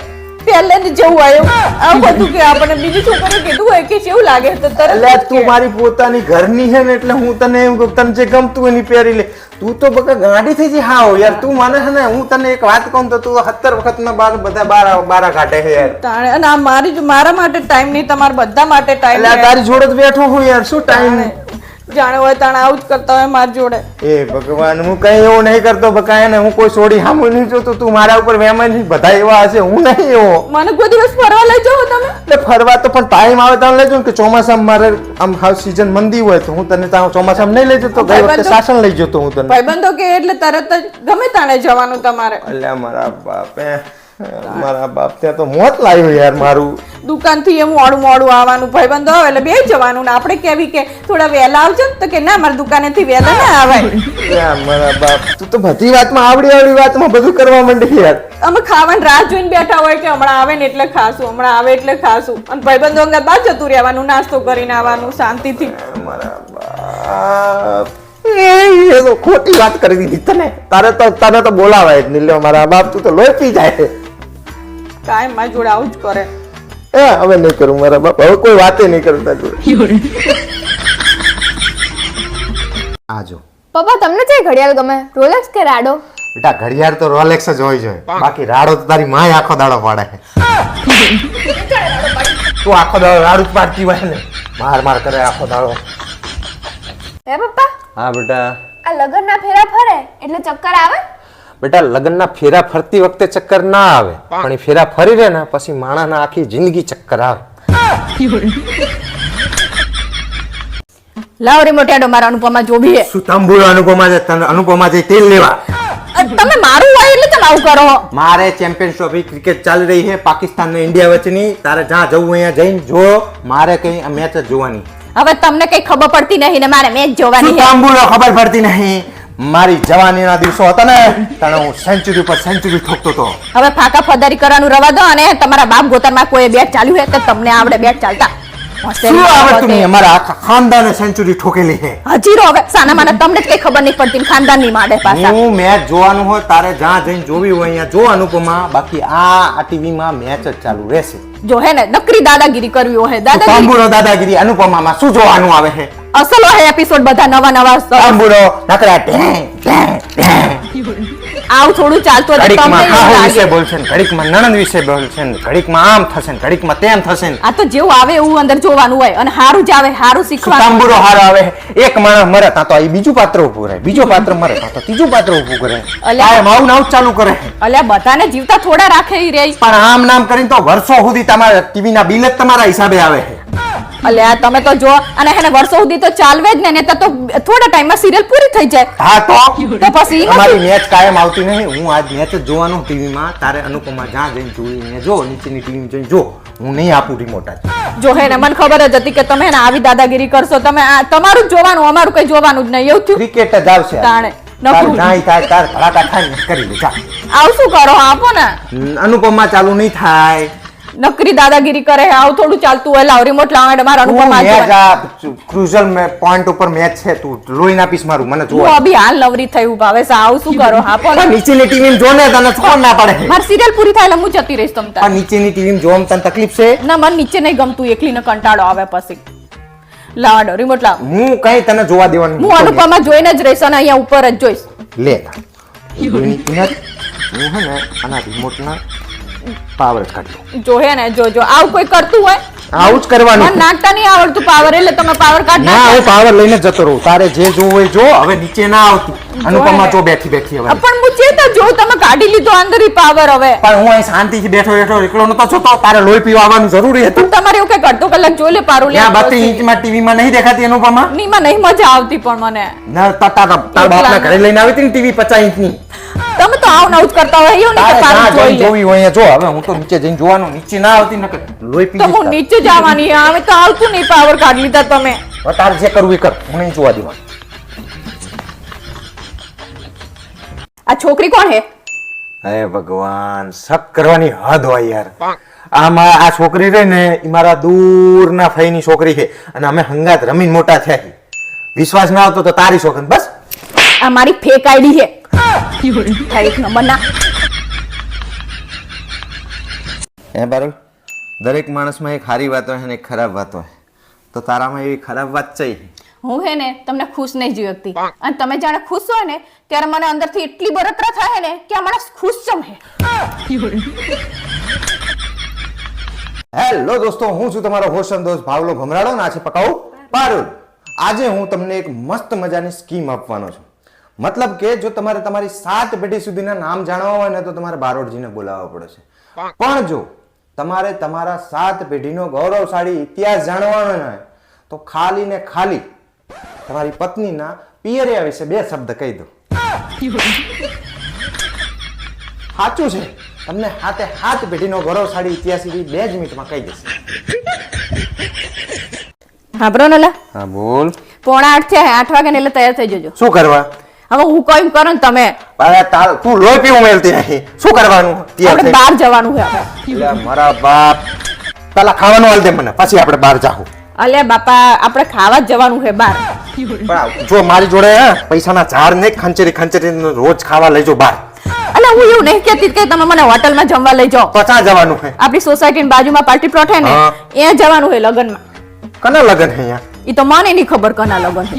પહેલે જ જેવું આવ્યું આવું બધું કે આપણને બીજી છોકરીઓ કીધું હોય કે કેવું લાગે તો તરત એટલે તું મારી પોતાની ઘરની છે ને એટલે હું તને એમ કહું તને જે ગમતું હોય એની પહેરી લે. તું તો બકા ગાડી થઈ જી. હા યાર તું માને છે ને, હું તને એક વાત કહું તો તું 70 વખતના બધા બારા કાઢે છે યાર. તાણે અને આ મારા માટે ટાઈમ નહીં, તમારા બધા માટે ટાઈમ. એટલે તારી જોડે જ બેઠો હું યાર, શું ટાઈમ જાણે હોય તાણે આવું જ કરતા હોય મારી જોડે. એ ભગવાન, હું કઈ એવું નહીં કરતો બકા. એને હું કોઈ છોડી સામું નહીં જોતું. તું મારા ઉપર વેમાન નહીં, બધા એવા હશે, હું નહીં એવો. મને કોઈ દિવસ ફરવા લઈ જાઓ તમે? એટલે ફરવા તો પણ ટાઈમ આવે તો લઈ જાઉં કે ચોમાસામાં મારે આમ હાવ સીઝન મંદી હોય તો હું તને ત્યાં ચોમાસામાં નહીં લઈ જતો. ગઈ વખતે શાસન લઈ જતો હું તને. ભાઈબંધો કે એટલે તરત જ ગમે તાણે જવાનું તમારે. એટલે મારા બાપ ત્યાં તો મોત લાવ્યું યાર મારું. દુકાનથી એમ મોડું આવવાનું, ભાઈબંધો આવે એટલે બે જવાનું. ને આપણે કેવી કે થોડા વહેલા આવજો ને તો કે ના મારી દુકાનેથી વહેલા ના આવાય. મારા બાપ તું તો બધી વાતમાં આવડી વાતમાં બધું કરવા માંડી યાર. અમે ખાવાની રાહ જોઈને બેઠા હોય કે હમણાં આવે ને એટલે ખાશું, હમણાં આવે એટલે ખાશું. અને ભાઈબંધો અંગત બહાર જતું રહેવાનું, નાસ્તો કરીને આવવાનું શાંતિથી. મારા બાપ એ તો ખોટી વાત કરી દીધી તને. તને તો બોલાવાય જ નહીં. લ્યો મારા બાપ તું તો લોહી પી જાય. કાંઈ મારી જોડે આવું જ કરે. હવે નહીં કરું મારા બાપ, હવે કોઈ વાતે નહીં કરું તારી જોડે. આજો પપ્પા તમને જે ઘડિયાળ ગમે, રોલેક્સ કે રાડો? બેટા ઘડિયાળ તો રોલેક્સ જ હોય છે, બાકી રાડો તો તારી માય આખો દાડો પાડે. તું આખો દાડો રાડું જ પાડતી હોય ને, માર કરે આખો દાડો. હે પપ્પા, હા બેટા. આ લગનના ફેરા ફરે એટલે ચક્કર આવે? બેટા લગ્નના ફેરા ફરતી વખતે ચક્કર ના આવે, પણ એ ફેરા ફરી રહે ને પછી માણસના આખી જિંદગી ચક્કર આવે. લાવ રે મોટેડો મારા અનુપમા જોબી હે. શું તંબુરો અનુપમા જઈ તેલ લેવા? તમે મારું હોય એટલે તમે આવું કરો. મારે ચેમ્પિયન્સ ટ્રોફી ક્રિકેટ ચાલી રહી છે પાકિસ્તાન ને ઇન્ડિયા વચ્ચેની. તારે જ્યાં જવું અહીંયા જઈને જો, મારે કઈ મેચ જ જોવાની. હવે તમને કઈ ખબર પડતી નહીં ને મારે મેચ જોવાની છે. તંબુરો ખબર પડતી નહીં. મારી જવાનીના દિવસો હતા ને ત્યારે હું સેન્ચુરી પર સેન્ચુરી ઠોકતો હતો. હવે ફાકા ફદારી કરવાનું રવા દો. અને તમારા બાપ ગોતરમાં કોઈ બેટ ચાલ્યું હોય તો તમને આવડે બેટ ચાલતા? શું આવડતું નહીં? અમારા આખા ખાનદાને સેન્ચુરી ઠોકેલી છે. હજી રો હવે સાના માના તમને જ કઈ ખબર નહીં પડતી. ખાનદાનની માડે પાછા. હું મેચ જોવાનું હોય તારે જ્યાં જઈને જોવી હોય અહીંયા જો અનુપમા. બાકી આ ટીવી માં મેચ જ ચાલુ રહેશે. જો હે ને નકરી દાદાગીરી કરવી હોય દાદાગીરી અનુપમામાં શું જોવાનું આવે છે? અસલ હોય એપિસોડ બધા નવા નવા તાંબુરો નકરા ઢેં, ઢેં, ઢેં. આવું થોડું ચાલતું હતું ઘડીકમાં તમને ખાહુ એવું વિશે લાગે. બોલશે ને, ઘડીકમાં નણંદ વિશે બોલશે ને, ઘડીકમાં આમ થશે ને, ઘડીકમાં તેમ થશે ને. આ તો જેવું આવે એવું અંદર જોવાનું હોય અને હારું જ આવે હારું શીખવાનું તાંબુરો હારો આવે. એક માણસ મરે ત્યાં તો આ બીજું પાત્ર ઊભું રહે, બીજો પાત્ર મરે ત્યાં તો ત્રીજું પાત્ર ઊભું કરે. અલ્યા. કાયમ આવું ને આવું જ ચાલુ કરે. અલ્યા બધાને જીવતા થોડા રાખે ઈ રે પણ આમ નામ કરીને તો વર્ષો સુધી તમારા ટીવી ના બિલ જ તમારા હિસાબે આવે છે. અલ્યા તમે તો જો અને એને વર્ષો સુધી તો ચાલવે જ ને નહીંતર તો થોડા ટાઈમમાં સિરિયલ પૂરી થઈ જાય હા તો પછી ઈ અમારી નથી. મેચ કાયમ આવતી નહીં. હું આજ મેચ જ જોવાનું ટીવીમાં. તારે અનુપમા જ્યાં જઈને જોઈને જો, નીચેની ટીવી જઈને જો. હું નહીં આપું રિમોટ આજ. જો હે ને મને ખબર જ હતી કે તમે એને આવી દાદાગીરી કરશો તમે તમારું જ જોવાનું અમારું કઈ જોવાનું જ નહીં એવું થયું ક્રિકેટ જ આવશે. તાણે તાર નકરું. નાઈ થાય, તાર ભડાકા થાય ને કરી લે જા. આવું શું કરો આપો ને અનુપમા ચાલુ નહીં થાય. નકરી દાદાગીરી કરે આવું થોડું ચાલતું હોય લાવ રિમોટ લાવવા મારા તું અનુપમા મેચ જોવાનું. આ ક્રુઝલ પોઈન્ટ ઉપર મેચ છે. તું લોહી નાપીશ મારું, મને હું જોવા. અભી હાલ નવરી થયું ભાવે છે આવું શું કરો આપો પણ ને નીચેની ટીવી જો ને તને કોણ ના પડે. મારી સિરિયલ પૂરી થાય એટલે હું જતી રહીશ તમ તાર પણ નીચેની ટીવી જોવામાં તને તકલીફ છે. ના મને નીચે નહીં ગમતું એકલીને કંટાળો આવે પછી લાવડો રિમોટ લાવ હું કઈ તને જોવા દેવાનું હું અનુપમા જોઈને જ રહીશ અને અહીંયા ઉપર જ જોઈશ લે લોહીની કિનાર. હું હે ને આના રિમોટના પાવર જ કાઢી લઉં. જો હે ને જો આવું કોઈ કરતું હોય આવું જ કરવાનું. મને નાખતા નહીં આવડતું પાવર એટલે તમે પાવર કાઢ ના નાખો હું પાવર લઈને જ જતો રહું. તારે જે જોવું હોય જો. હવે નીચે ના આવતી. અનુપમા જો બેઠી બેઠી હવે. પણ હું ચેતા જો તમે કાઢી લીધો અંદર ઈ પાવર હવે પણ હું અહીં શાંતિથી બેઠો બેઠો એકલો નતો જોતો. તારે લોહી પીવા આવવાનું જરૂરી હતું. પણ તમારે એવું કઈ અડધો કલાક જોઈ લે પારું ત્યાં 32 ઇંચમાં ટીવીમાં નહીં દેખાતી અનુપમા. નીમાં નહીં મજા આવતી પણ મને ના તારા બાપના ઘરે લઈને આવી હતી ને ટીવી 50 ઇંચની. તમે તો આવું નવું જ કરતા હોય એવું નહીં કે તારે પારું જ્યાં જોઈ જોવી લે હોય અહીંયા જો. હવે હું તો નીચે જઈને જોવાનું. નીચે ના આવતી નકર લોહી પી તો જઈશ હું તારે. નીચે જવાની હવે તો આવતું નહીં પાવર કાઢી લીધા તમે હવે તારે જે કરવું એ કર. હું નહીં જોવા દેવાનું. આ છોકરી કોણ હે હે ભગવાન, શક કરવાની હદ હોય યાર. આમાં આ છોકરી રહી ને એ મારા દૂરના ફઈની છોકરી છે અને અમે હંગાત રમીને મોટા થયા છીએ. વિશ્વાસ ના આવતો તો તારી છોકરી બસ. આ મારી ફેક આઈડી છે એક નંબર ના હે બારુલ, દરેક માણસમાં એક સારી વાત હોય અને એક ખરાબ વાત હોય. તો તારામાં એવી ખરાબ વાત છે? હું હે ને તમને ખુશ નહીં જોઈ શકતી અને તમે જાણે ખુશ હોય ને ત્યારે મને અંદરથી એટલી બળતરા થાય ને કે આ માણસ ખુશ ચમ હે હેલો દોસ્તો, હું છું તમારો હોસ્ટ દોસ્ત ભાવલો ભમરાડો ને આ છે પકાઉ પારુલ. આજે હું તમને એક મસ્ત મજાની સ્કીમ આપવાનો છું. મતલબ કે જો તમારે તમારી 7 પેઢી સુધીના નામ જાણવા હોય ને તો તમારે બારોટજીને બોલાવવા પડે છે. પણ જો તમારે તમારા 7 પેઢીનો ગૌરવશાળી ઇતિહાસ જાણવાનો હોય તો ખાલી ને ખાલી તમારી પત્નીના પિયરિયા વિશે 2 શબ્દ કહી દો. સાચું છે, તમને હાથે પેઢીનો ગૌરવશાળી ઇતિહાસ 2 જ મિનિટમાં કહી દેશે. હાબરો નલા હા બોલ. 7:45 થયા 8 વાગે ને એટલે તૈયાર થઈ જજો શું કરવા? હવે હું કઈ કરો ને તમે અરે તું લોહી પીવું મેલતી નહીં. શું કરવાનું? આપણે બહાર જવાનું છે આપણે એટલે મારા બાપ, પેલા ખાવાનું હાલ દે મને, પછી આપણે બહાર જાહું. અલ્યા બાપા આપણે ખાવા જ જવાનું છે બહાર પણ જો મારી જોડે પૈસાના ઝાડ ને ખંચેરી રોજ ખાવા લઈ જાઓ બહાર. અલ્યા હું એવું નહીં કહેતી કે તમે મને હોટલમાં જમવા લઈ જાઓ. તો ક્યાં જવાનું છે? આપણી સોસાયટીની બાજુમાં પાર્ટી પ્લોટ છે ને હા. ત્યાં જવાનું છે લગનમાં. કના લગન છે અહીંયા? ઈ તો મને નહીં ખબર કના લગન છે.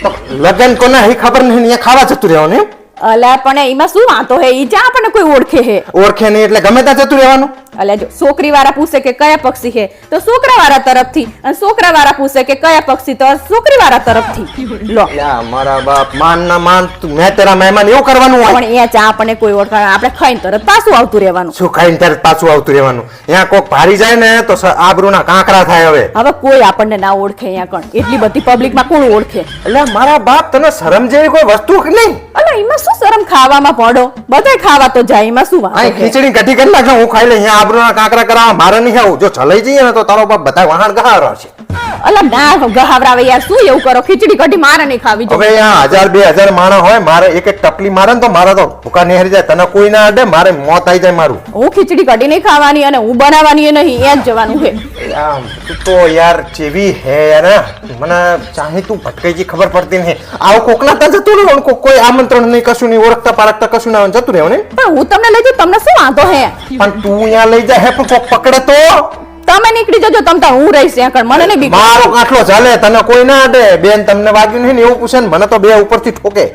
તો લગન કોના હે ખબર નહીં, અહીંયા ખાવા જતું રહેવાનું એમ? અલ્યા પણ એમાં શું વાંધો હે ઈ જ્યાં આપણને કોઈ ઓળખે હે. ઓળખે નહીં એટલે ગમે ત્યાં જતું રહેવાનું? અલ્યા જો છોકરી વાળા પૂછે કે કયા પક્ષી છે તો છોકરા વાળા તરફથી અને છોકરા વાળા પૂછે કે કયા પક્ષી તો છોકરી વાળા તરફથી લો. લ્યા મારા બાપ, માન ના માન, તું મેં તેરા મહેમાન એવું કરવાનું હોય? પણ અહીંયા ચા આપણને કોઈ ઓળખાણ આપણે ખાઈને તરત પાછું આવતું રહેવાનું. શું ખાઈને ત્યારે પાછું આવતું રહેવાનું? અહીંયા કોક ભારી જાય ને તો આબરૂના કાંકરા થાય. હવે કોઈ આપણને ના ઓળખે અહીંયા કણ એટલી બધી પબ્લિકમાં કોણ ઓળખે? એટલે મારા બાપ, તને શરમ જેવી કોઈ વસ્તુ કે નહીં? અલ્યા એમાં શું શરમ ખાવામાં પડો બધાય ખાવા તો જાય એમાં શું વાંધો અહીં છે? ખીચડી કઢી કરી નાખ, હું ખાઈ લઈ. અહીંયા આબરૂના કાંકરા કરાવવા મારે નહીં આવું. જો ચલાઈ જઈએ ને તો તારો બાપ બધા વહાણ ગહારો છે. અલા ના ગહાવરાવે યાર શું એવું કરો? ખીચડી કઢી મારે નહીં ખાવી હવે જોઈએ. અહીંયા 1000-2000 માણસ હોય, મારે એક એક ટપલી મારે ને તો મારે તો ભૂકા નહેરી જાય. તને કોઈ ના અડે, મારે મોત આવી જાય મારું. હું ખીચડી કઢી નહીં ખાવાની અને હું બનાવવાની એ નહીં એ જ જવાનું છે. આમ તું તો યાર ચેવી હે યાર. મને ચાહે તું ભટકાઈ જી ખબર પડતી નહીં. આવું કોકના ત્યાં જતું રહેવાનું, કોઈ આમંત્રણ નહીં, કશું નહીં, ઓળખતા પારખતા કશું ના જતું રહેવાનું ને. પણ હું તમને લઈ જાઉં તમને શું વાંધો હે? પણ તું અહીંયા લઈ જાય હે પણ કોક પકડે તો તમે નીકળી જજો, તમ તાર હું રહીશ ત્યાં કણ, મને નહીં બીક. મારો કાંઠલો ચાલે, તને કોઈ ના અડે. બેન તમને વાગ્યું નહીં ને એવું પૂછે ને, મને તો બે ઉપરથી ઠોકે.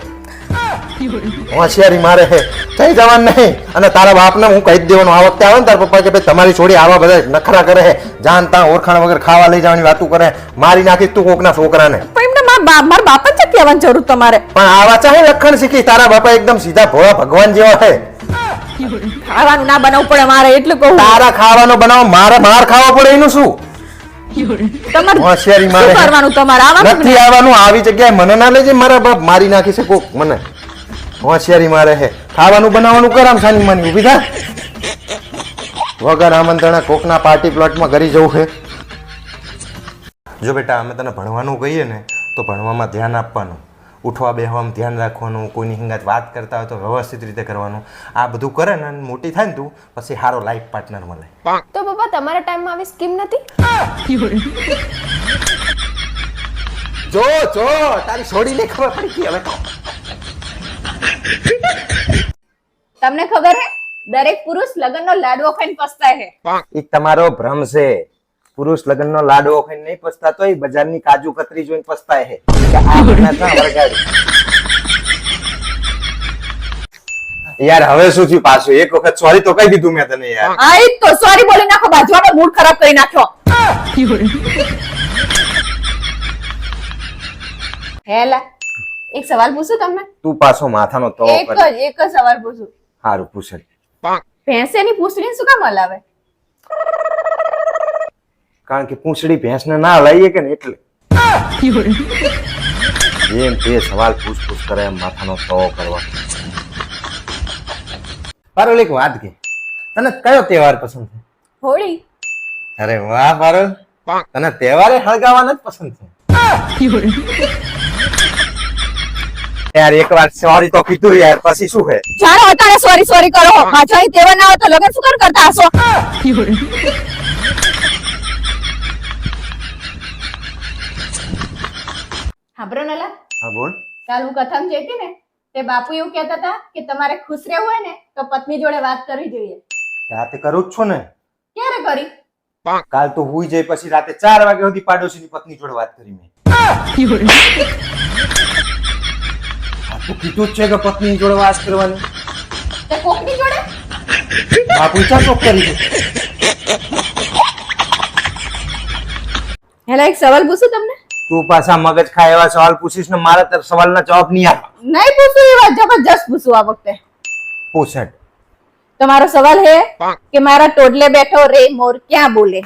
હોશિયારી મારે હે, જઈ જવાનું નહીં. અને તારા બાપને હું કહી જ દેવાનું આ વખતે આવે ને તારા પપ્પા કે ભાઈ તમારી છોડી આવા બધા નખરા કરે હે, જાન ત્યાં ઓળખાણ વગર ખાવા લઈ જવાની વાતું કરે, મારી નાખી તું કોકના છોકરાને. પણ એમને મારા બાપ જ કહેવાની જરૂર તમારે. પણ આવા ચાહે લખણ શીખી, તારા બાપા એકદમ સીધા ભોળા ભગવાન જેવા હે. ખાવાનું ના બનાવવું પડે મારે એટલે કહું. તારા ખાવાનો બનાવો, મારે માર ખાવા પડે એનું શું? તમારે હોશિયારી મારે શું હે. કરવાનું તમારે? આવવાનું નથી આવવાનું, આવી જગ્યાએ મને ના લેજે, મારા બાપ મારી નાખી છે કોક મને. હોશિયારી મારે હે, ખાવાનું બનાવવાનું કર, આમ સાની માની ઊભી થા. વગર આમંત્રણે કોકના પાર્ટી પ્લોટમાં ઘરી જવું છે. જો બેટા, અમે તને ભણવાનું કહીએ ને તો ભણવામાં ધ્યાન આપવાનું, ઉઠવા બેહવામાં ધ્યાન રાખવાનું, કોઈની હંગાત વાત કરતા હોય તો વ્યવસ્થિત રીતે કરવાનું. આ બધું કરે ને મોટી થાય ને તું, પછી સારો લાઈફ પાર્ટનર મળે. તો પપ્પા તમારા ટાઈમમાં આવી સ્કીમ નથી? જો જો તારી છોડીને ખબર પડી ગઈ હવે તો. તમને ખબર હે, દરેક પુરુષ લગ્નનો લાડવો ખાઈને પસ્તાય છે. એ તમારો ભ્રમ છે. પુરુષ લગ્નનો લાડવો ખાઈને નહીં પસ્તાતો, એ બજારની કાજુ કતરી જોઈને પસ્તાય છે કે આ મને ક્યાં વળગાડી. યાર હવે શું થયું પાછું? એક વખત સોરી તો કહી દીધું મેં તને યાર. આ ઈ તો સોરી બોલી નાખો, બાજવાનો મૂડ ખરાબ કરી નાખ્યો. હેલા, એક સવાલ પૂછું તમને? તું પાછો માથાનો તો એક જ સવાલ પૂછું. સારું પૂછે. ભેંસેની પૂંછડીને શું કામ હલાવે? કારણ કે પૂંછડી ભેંસને ના લઈએ કે ને એટલે. જેમ તે સવાલ પૂછ કરે એમ માથાનો તો કરવા. પારુલ, એક વાત કે તને કયો તહેવાર પસંદ છે? હોળી. અરે વાહ પારુલ, તને તહેવારે હળગાવાના જ પસંદ છે. યાર એકવાર સોરી તો કીધું યાર, પછી શું છે? જાણો અટાણે સોરી સોરી કરો, પાછા અહીં તહેવાર ના હોય તો લગન શું કરતા હશો? હાંભળો નલા, હા બોલ. કાલ હું કથામાં જતી ને તે બાપુ એવું કહેતા હતા કે તમારે ખુશ રહેવું હોય ને તો પત્ની જોડે વાત કરવી જોઈએ. રાતે કરું જ છો ને? ક્યારે કરી? કાલ તો હુઈ જાય પછી રાતે 4 વાગ્યા સુધી પાડોશીની પત્ની જોડે વાત કરી મેં. તું કીધું જ છે કે પત્ની જોડે વાત કરવાની. તે કોકની જોડે? બાપુ ચા ચોક કરી છે. હેલા, એક સવાલ પૂછું તમને? તું પાછા મગજ ખાય એવા સવાલ પૂછીશ ને મારા તારા સવાલના જવાબ નહીં આપવા. નહીં પૂછું, એવા જબરજસ્ત પૂછું આ વખતે. પૂછ. તમારો સવાલ હે કે મારા ટોડલે બેઠો રે મોર ક્યાં બોલે?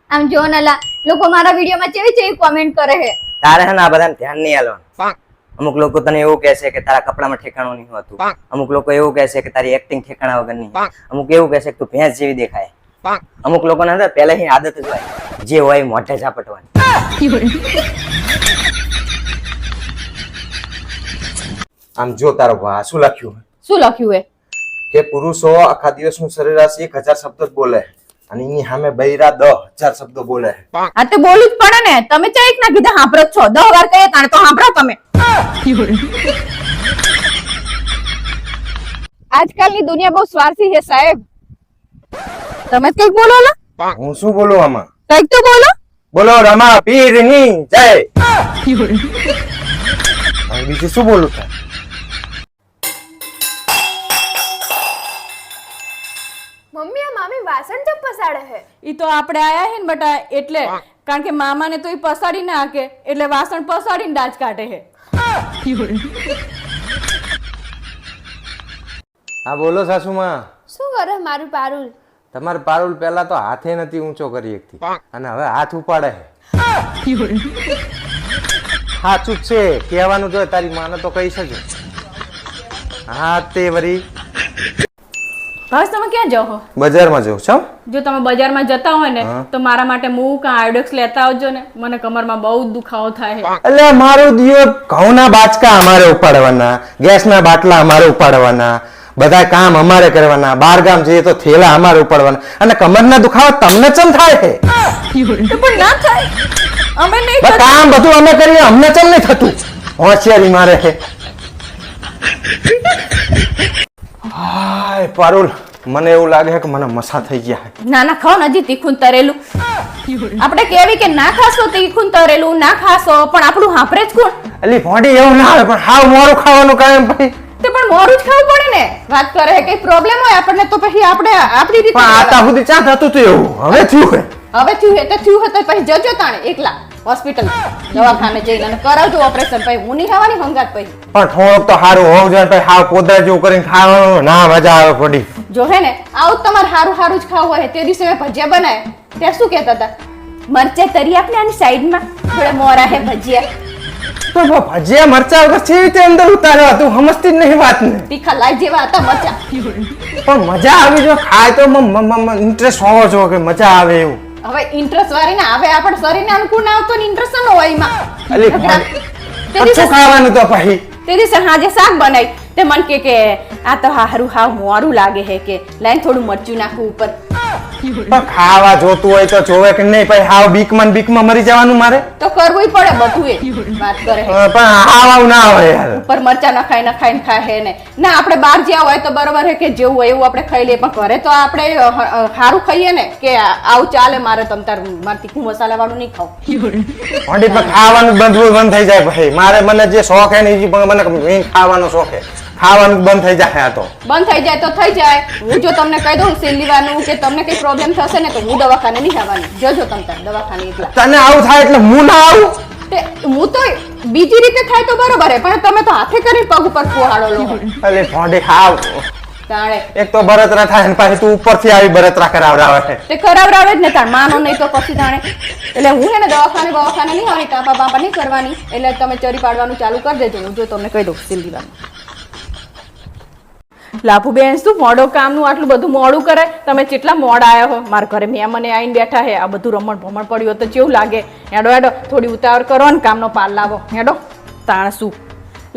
આમ જો નલા, લોકો મારા વિડીયોમાં કેવી કેવી કોમેન્ટ કરે છે. તારે હે ને આ બધાને ધ્યાન નહીં આલવાનું. અમુક લોકો તને એવું કહેશે કે તારા કપડામાં ઠેકાણું નહીં હોતું, અમુક લોકો એવું કહેશે કે તારી એક્ટિંગ ઠેકાણા વગર નહીં, અમુક એવું કહેશે કે તું ભેંસ જેવી દેખાય. અમુક લોકોને અંદર પહેલેથી આદત જ હોય જે હોય એ મોઢે ઝાપટવાની. આમ જો તારો ભા શું લખ્યું શું લખ્યું હે? કે પુરુષો આખા દિવસનું સરેરાશ 1000 શબ્દ જ બોલે અને એની સામે બૈરા 10,000 શબ્દો બોલે. આ તો બોલવું જ પડે ને. તમે ચાઈક ના કીધા સાંભળો જ છો, 10 વાર કહીએ તાણે તો સાંભળો તમે. આજકાલની દુનિયા બહુ સ્વાર્થી છે સાહેબ. તમે કઈક બોલો લા. હું શું બોલું આમાં? કઈક તો બોલો. બોલો રમા પીરની જય. બીજું શું બોલું? મમ્મી આ મામી વાસણ ચમ પસાડે છે? ઈ તો આપણે આયા હે ને બટા, એટલે કારણ કે મામાને તો ઈ પસાડી ના હાકે એટલે વાસણ પસાડીને દાજ કાઢે છે. હા બોલો સાસુમાં. શું કરે મારું પારુલ? તમારે પારુલ પહેલા તો હાથે નથી ઊંચો કરી એકથી અને હવે હાથ ઉપાડે છે. સાચું જ છે, કહેવાનું જોઈએ તારી માને તો કહી શકજો. હા તે વરી બસ તમે ક્યાં જાઓ છો? બજારમાં જવું છો? જો તમે બજારમાં જતા હોય ને તો મારા માટે મૂક આયોડેક્સ લેતા આવજો ને, મને કમરમાં બહુ દુખાવો થાય છે. એટલે મારું દિયો ઘઉંના બાચકા અમારે ઉપાડવાના, ગેસના બાટલા અમારે ઉપાડવાના, બધા કામ અમારે કરવાના, બાર ગામ જઈએ તો થેલા અમારે ઉપાડવાના અને કમરના દુખાવા તમને ચમ થાય છે? તો પણ ના થાય, અમે નહીં બસ કામ બધું અમે કરીએ, અમને ચમ નહીં થતું? હોશિયારી મારે છે. હાય પારુલ, મને એવું લાગે કે મને મસા થઈ ગયા. ના ના ખાઓ ને, હજી તીખું તરેલું. આપણે કેવી કે ના ખાશો તીખું તરેલું, ના ખાશો, પણ આપણું હાંભરે જ કોણ? અલી ભોંડી એવું ના આવે, પણ હાવ મોરું ખાવાનું કાયમ ભાઈ. તે પણ મોરું જ ખાવું પડે ને. વાત કરે કઈ પ્રોબ્લેમ હોય આપણને તો પછી આપણે આપણી રીતે પણ આતા સુધી ચા થતું હતું એવું, હવે થયું હે. હવે થયું હે તો થયું હે તો પછી જજો તાણે એકલા હોસ્પિટલ દવાખાને જઈને અને કરાવજો ઓપરેશન. પછી હું નહીં ખાવાની હંગાત પછી. પણ થોડોક તો સારું હોવું જોઈએ, ભાઈ હાવ પોદરા જેવું કરીને ખાવાનું ના મજા આવે પડી. જો હે ને આવું તમારે હારું હારું જ ખાવું હોય તે દિવસે મેં ભજીયા બનાવ્યા ત્યારે શું કહેતા હતા? મરચાં તરી આપને આની સાઈડમાં થોડા મોરા હે ભજીયા. તો ભજીયા મરચા વગર કેવી રીતે અંદર ઉતાર્યા? તું સમજતી જ નહીં વાતને. તીખા લાઈ જેવા હતા મરચાં. પણ મજા આવી જો ખાય તો ઇન્ટરેસ્ટ હોવો જોઈએ કે મજા આવે એવું. હવે ઇન્ટરેસ્ટ વાળી ના હવે આપણે શરીરને અનુકૂળ ના આવતો ને ઇન્ટરેસ્ટ ન હોય એમાં. અલી તે કચ્છું દિવસે ખાવાનું તો પછી. તે દિવસે સાંજે શાક બનાવી તે મન કે આ તો હારું હાવ મોરું લાગે હે કે લાઈન થોડું મરચું નાખું ઉપર. પણ ખાવા જોતું હોય તો જોવે કે નહીં, પછી હાવ બીકમાં મરી જવાનું મારે. તો કરવું પડે બધું એ વાત કરે હે. પણ હાવ ના હોય યાર. ઉપર મરચા નખાઈને ખાય હે ને ના આપણે બહાર જ્યાં હોય તો બરોબર હે કે જેવું હોય એવું આપણે ખાઈ લઈએ, પણ ઘરે તો આપણે સારું ખાઈએ ને કે આવું ચાલે. મારે તમ તાર મારે તીખું મસાલા વાળું નહીં ખાવું. પણ ખાવાનું બંધ થઈ જાય ભાઈ. મને જે શોખ હે ને મને મેઇન ખાવાનો શોખ હે. ખાવાનું બંધ થઈ જાય. આ તો બંધ થઈ જાય તો થઈ જાય. હું જો તમને કહી દઉં સેલીવાનું કે તમને કઈ પ્રોબ્લેમ થશે ને તો હું દવાખાને નહીં આવવાની. જોજો તમ તાર દવાખાને એકલા. તને આવું થાય એટલે હું ના આવું. હું તો બીજી રીતે થાય તો બરોબર હે, પણ તમે તો હાથે કરી પગ ઉપર ફોહાડો લો. અલે ફોંડી ખાવ. તાણે એક તો બરતરા થાય ને પાછી તું ઉપરથી આવી બરતરા કરાવરાવે. તે કરાવરાવે જ ને તાર માનો નહીં તો પછી તાણે. એટલે હું હે ને દવાખાને નહીં આવવાની, કાપા બાપા નહીં કરવાની. એટલે તમે ચરી પાડવાનું ચાલુ કરી દેજો. હું જો તમને કહી દઉં સેલીવાનું. લાભુબેન શું મોડો કામનું આટલું બધું મોડું કરે? તમે કેટલા મોડા આવ્યા હો? મારા ઘરે મહેમાને આવીને બેઠા હે. આ બધું રમણ ભમણ પડ્યું તો કેવું લાગે? હેડો હેડો થોડી ઉતાવળ કરો ને કામનો પાલ લાવો. હેડો તાણ શું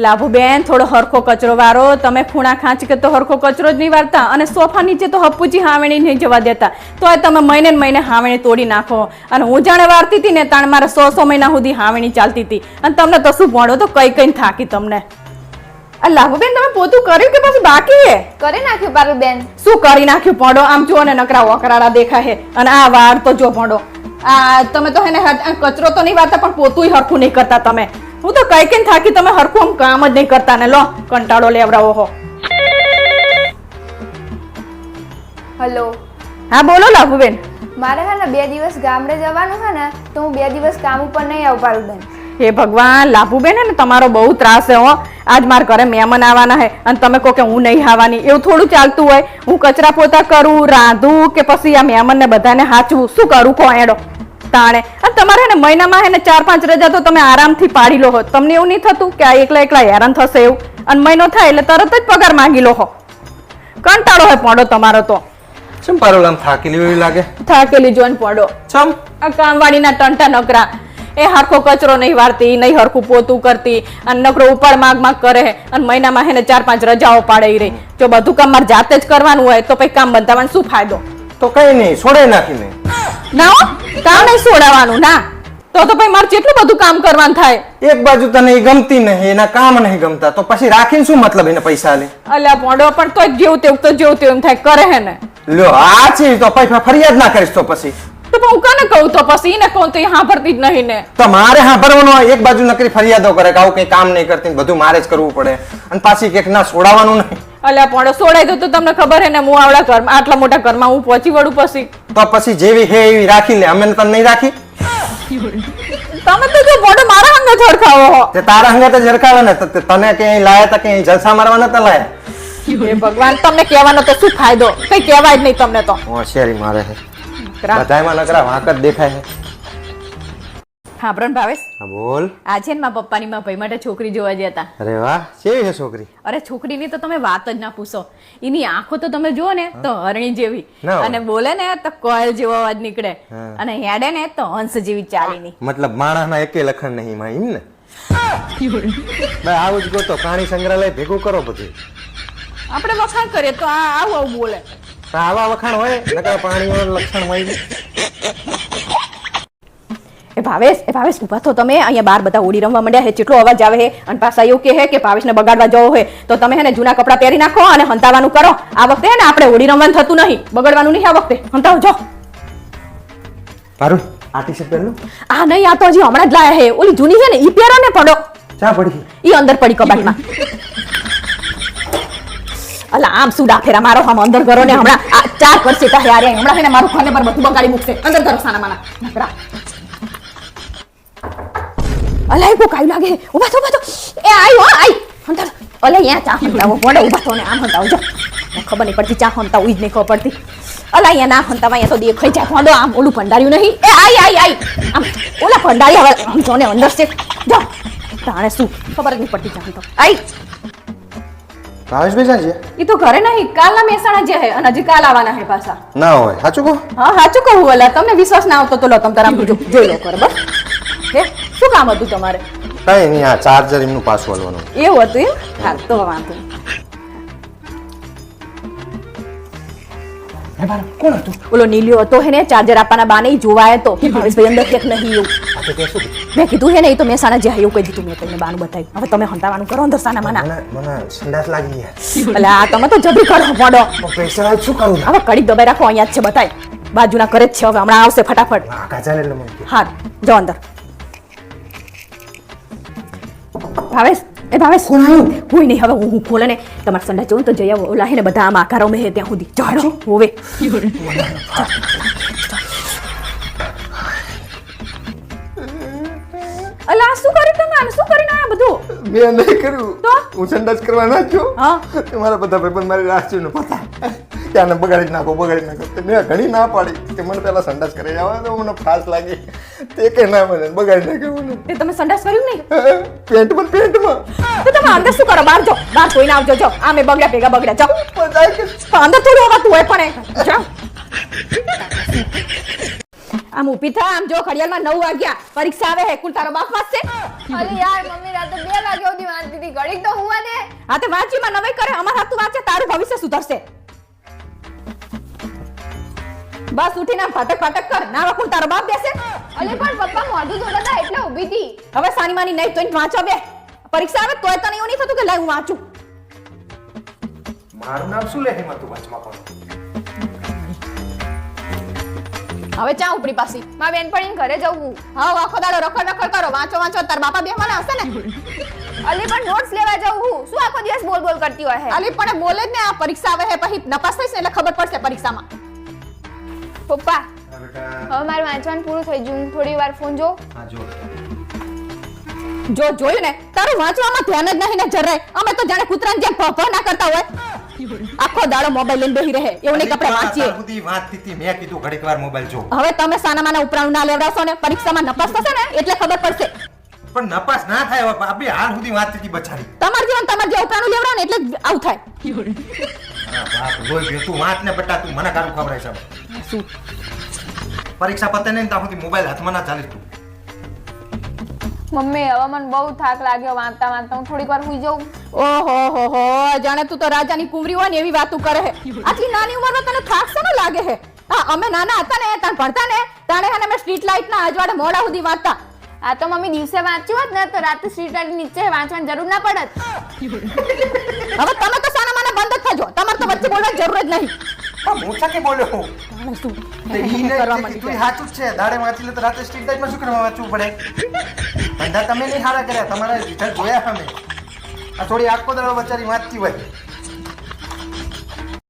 લાભુબેન થોડો હરખો કચરો વારો. તમે ખૂણા ખાંચ કે તો હરખો કચરો જ નહીં વારતા, અને સોફા નીચે તો હપ્પુચી હાવેણી નહીં જવા દેતા. તોય તમે મહિને ને મહિને હાવેણી તોડી નાખો. અને હું જાણે વારતી હતી ને તાણે મારે 100 મહિના સુધી હાવેણી ચાલતી હતી, અને તમને તો શું ભણો તો કઈ થાકી તમને. લાભુબેન તમે પોતું કર્યું કે પછી બાકી હે? કરી નાખ્યું પારુલબેન. શું કરી નાખ્યું પોડો? આમ જુઓ ને નકરા વકરાડા દેખાય હે. અને આ વાળ તો જો પોડો. આ તમે તો એને કચરો તો નહીં વારતા પણ પોતું હરખું નહીં કરતા તમે. હું તો કઈ થાકી, તમે હરખું આમ કામ જ નહીં કરતા ને. લો કંટાળો લેવડાવો હો. હલો, હા બોલો લાભુબેન. મારે હે ને 2 દિવસ ગામડે જવાનું છે ને, તો હું 2 દિવસ કામ ઉપર નહીં આવું પારુલબેન. હે ભગવાન લાભુબેન ને તમારો બહુ ત્રાસ છે હો. આજ મારા ઘરે મહેમાન આવવાના હે અને તમે કહો કે હું નહીં આવવાની. એવું થોડું ચાલતું હોય. હું કચરા પોતા કરું, રાંધું કે પછી આ મહેમાન ને બધાને હાચવું. શું કરું કહો એડો તાણે. અને તમારે ને મહિનામાં હે ને 4-5 રજા તો તમે આરામથી પાડી લો હો. તમને એવું નહીં થતું કે આ એકલા હેરાન થશે એવું? અને મહિનો થાય એટલે તરત જ પગાર માંગી લો હો. કંટાળો હોય પડો તમારો તો. ચમ પારુલ આમ થાકેલી એવી લાગે? થાકેલી જોઈને પડો. ચમ આ કામવાળીના ટંટા નકરા. એ હરખો કચરો નહીં વારતી, નહીં હરખું પોતું કરતી, અને નકરો ઉપાડ માગ કરે. અને મહિનામાં હે ને 4-5 રજાઓ પાડે રહી. જો બધું કામ મારે જાતે જ કરવાનું હોય તો પછી કામ બંધાવવાનો શું ફાયદો? તો કઈ નહીં, છોડાઈ નાખીને. ના હો, કામ નહીં છોડાવવાનું ના. તો પછી મારે કેટલું બધું કામ કરવાનું થાય. એક બાજુ તને એ ગમતી નહીં, એના કામ નહીં ગમતા, તો પછી રાખીને શું મતલબ એને પૈસા લે? અલ્યા પોડો પણ તો જેવું તેવું એમ થાય કરે હે ને. લ્યો આ છે તો પૈસા ફરિયાદ ના કરીશ તો પછી. તો હું કાને કહું તો પછી એને કહું તો એ સાંભળતી જ નહીં ને. તો મારે સાંભળવાનું હોય. એક બાજુ નકરી ફરિયાદો કરે કે આવું કઈ કામ નહીં કરતી, બધું મારે જ કરવું પડે, અને પાછી કે ના છોડાવવાનું નહીં. અલ્યા પોડો છોડાઈ દો તો તમને ખબર હે ને હું આવડા ઘરમાં આટલા મોટા ઘરમાં હું પહોંચી વળું પછી. તો પછી જેવી હે એવી રાખી લે. અમે તને નહીં રાખી. તમે તો જો પોડો મારા હંગે ઝડકાવો હો. તે તારા હંગે તો ઝરકાવે ને. તને ક્યાંય લાયા તા ક્યાંય જલસા મારવા નતા લાયા? હે ભગવાન, તમને કહેવાનો તો શું ફાયદો? કઈ કહેવાય જ નહીં તમને તો. હોશિયારી મારે છે બધાયમાં. નકરા વાંક જ દેખાય છે. હા બ્રન ભાવેશ, હા બોલ. આજે ને મારા પપ્પાની મારા ભાઈ માટે છોકરી જોવા ગયા હતા. અરે વાહ, કેવી છે છોકરી? અરે છોકરીની તો તમે વાત જ ના પૂછો. એની આંખો તો તમે જુઓ ને તો હરણી જેવી, અને બોલે ને તો કોયલ જેવો અવાજ નીકળે, અને હેડે ને તો હંસ જેવી ચાલીની. મતલબ માણસના એકે લખણ નહીં માં એમ ને? ભાઈ આવું જ ગોતો, પ્રાણી સંગ્રહાલય ભેગું કરો બધું. આપણે વખાણ કરીએ તો આવું બોલે. આવા વખાણ હોય નકર પ્રાણીઓનું લક્ષણ હોય. એ ભાવેશ ઊભા થો તમે. અહીંયા બાર બધા હોળી રમવા માંડ્યા છે, કેટલો અવાજ આવે છે અને પાછા એવું કહે કે ભાવેશને બગાડવા જવો હોય તો તમે હે ને જૂના કપડાં પહેરી નાખો અને હંતાવાનું કરો. આ વખતે હે ને આપણે હોળી રમવાનું થતું નહીં, બગડવાનું નહીં આ વખતે. હંતાવો જો. પારુલ આ ટી શર્ટ પહેરલું? આ નહીં, આ તો હજી હમણાં જ લાયા છે. ઓલી જૂની છે ને ઈ પહેરો ને પડો. ચા પડી? ઈ અંદર પડી કબાટમાં. અલા આમ શું ડાફેરા મારો આમ અંદર કરો ને હમણાં આ 4 વર્ષે તો યાર હમણાં છે ને મારું ખાને પર બધું બગાડી મૂકશે. અંદર કરો સાના માના નકરા. અલા કો કાઈ લાગે. ઊભા થો. એ આઈ હો આઈ. અંદર અલે અહીંયા ચા હંતાવો પડે. ઊભા થો ને આમ હંતાવો જો. ખબર નહીં પડતી ચા હંતાવું જ નહીં ખબર પડતી. અલા અહીંયા ના હંતાવા અહીંયા તો દેખાઈ જાય. ફોડો આમ ઓલું ભંડાર્યું નહીં. એ આઈ આમ ઓલા ભંડારી હવે આમ જો ને અંદર છે જો. તાણે શું ખબર જ નહીં પડતી ચા હંતાવ. આઈ ભાવેશભાઈ ક્યાં છે? ઈ તો ઘરે નહીં, કાલના મહેસાણા જે હે અને હજી કાલ આવવાના હે પાછા. ના હોય સાચું કહો? હા સાચું કહું. અલા તમને વિશ્વાસ ના આવતો તો લો તમ તારા જોઈ લો કરો બસ. હે શું કામ હતું તમારે? કઈ નહીં, આ ચાર્જર એમનું પાછું હાલવાનું. એવું હતું એમ? હા તો વાંધો નહીં. કોણ હતું? ઓલો નીલિયો હતો હે ને ચાર્જર આપવાના બાને ઈ જોવા આવ્યો તો કે ભાવેશભાઈ અંદર ક્યાંક નહીં એવું. મેં કીધું હે ને એ તો મહેસાણા જે હે એવું કહી દીધું મેં તમને બાનું બતાવ્યું. હવે તમે હંતાવાનું કરો અંદર સાના માના. મને સંડાસ લાગી યાર. અલા તમે તો જબરી કરો પડો. પ્રેશર આવે શું કરું? હવે કડી દબાઈ રાખો, અહીંયા જ છે બતાય. બાજુના કરે જ છે, હવે હમણાં આવશે ફટાફટ. કાકા ચાલે એટલે મને હા જો અંદર. ભાવેશ કોણ આવ્યું? કોઈ નહીં, હવે હું ખોલે ને તમારે સંડા જોઉં તો જઈ આવો. ઓલા હે ને બધા આમ આકારો મેં ત્યાં સુધી ચાલો હોવે. અલા શું કર્યું તમે? આને શું કરીને આયા બધું? મેં નહીં કર્યું તો? હું સંડાસ કરવા ના ગયો. હા મારા બધા ભાઈબંધ મારી રાહ જોઈને પતા કે આને બગાડી નાખો. તો મેં ઘણી ના પાડી કે મને પહેલા સંડાસ કરી જવા તો મને ફાસ લાગી. તે કે ના મને બગાડી નાખ્યો મને. તે તમે સંડાસ કર્યું નહીં? પેન્ટમાં તો તમે અંદર શું કરો? બહાર જો, બહાર કોઈને આવજો. જો આમે બગડ્યા ભેગા બગડ્યા. જાઓ પણ અંદર થોડું હોવાતું હોય પણ જાઓ. આમ ઊભી થા. આમ જો ઘડિયાળમાં 9 વાગ્યા. પરીક્ષા આવે હે. કુલ તારો બાપ વાંચશે? અરે યાર મમ્મી રાતે 2 વાગ્યા સુધી વાંચતી હતી, ઘડીક તો હુવા દે. હા તે વાંચીમાં નવાઈ કરે. અમાર હાથું વાંચે તારું ભવિષ્ય સુધરશે. બસ ઉઠીને આમ ફાટક કર. ના વખું તારો બાપ બેસે. અલે પણ પપ્પા મોઢું ધોતા હતા એટલે ઊભી હતી. હવે સાની માની નહીં તો વાંચો બે. પરીક્ષા આવે તોય તને એવું નહીં થતું કે લાય હું વાંચું. મારું નામ શું લેખે માં તું વાંચમાં પણ? હવે ચા ઉપડી પાછી. મારા બેનપણીને ઘરે જવું. હા આખો દાડો રખડ કરો. વાંચો તાર બાપા બેહવાના હશે ને. અલી પણ નોટ્સ લેવા જવું. શું આખો દિવસ બોલ કરતી હોય હે? અલી પણ બોલે જ ને. આ પરીક્ષા આવે હે પછી નપાસ થઈશ ને એટલે ખબર પડશે પરીક્ષામાં. પપ્પા હવે મારું વાંચવાનું પૂરું થઈ ગયું. થોડી વાર ફોન જો. જો જોયું ને તારું વાંચવામાં ધ્યાન જ નહીં ને જરાય. અમે તો જાણે કૂતરાને જેમ ભભ ના કરતા હોય. આખો દાડો મોબાઈલ લઈને બેહી રહે. એવું નહીં કપડે વાંચીએ. બધી વાંચતી હતી. મેં કીધું ઘડીક વાર મોબાઈલ જો. હવે તમે સાના માના ઉપરાણું ના લેવડાવશો ને પરીક્ષામાં નપાસ થશે ને એટલે ખબર પડશે. પણ નપાસ ના થાય. આપી હાલ સુધી વાંચતી હતી બચારી. તમાર જે ઉપરાણું લેવડાવો ને એટલે આવું થાય. તું વાંચ ને બટા. તું મને કારું ખબર છે. શું પરીક્ષા પતે નહીં ત્યાં સુધી મોબાઈલ હાથમાં ના ચાલે તું. મમ્મી હવે મને બહુ થાક લાગ્યો વાંચતા હું થોડીક વાર સુઈ જાઉં. ઓહો જાણે તું તો રાજાની કુંવરી હોય ને એવી વાતો કરે હે. આટલી નાની ઉંમરમાં તને થાક શેનો લાગે હે? હા અમે નાના હતા ને તાણ ભણતા ને તાણે હે ને અમે સ્ટ્રીટ લાઇટ ના અજવાળે મોડા સુધી વાંચતા. આ તો મમ્મી દિવસે વાંચ્યું હોત ને તો રાતે સ્ટ્રીટ લાઇટ નીચે વાંચવાની જરૂર ના પડત. હવે તમે તો સાના માના બંધ જ થજો. તમારે તો વચ્ચે બોલવાની જરૂર જ નહીં. હું કે બોલ્યો હું શું કરવા માંડી તું સાચું જ છે. દાડે વાંચી લે તો રાતે સ્ટ્રીટ લાઇટમાં શું કરવા વાંચવું પડે? ધંધા તમે નહીં સારા કર્યા. તમારા રિઝલ્ટ જોયા અમે. આ થોડી આખો દાડો બચારી વાંચતી હોય.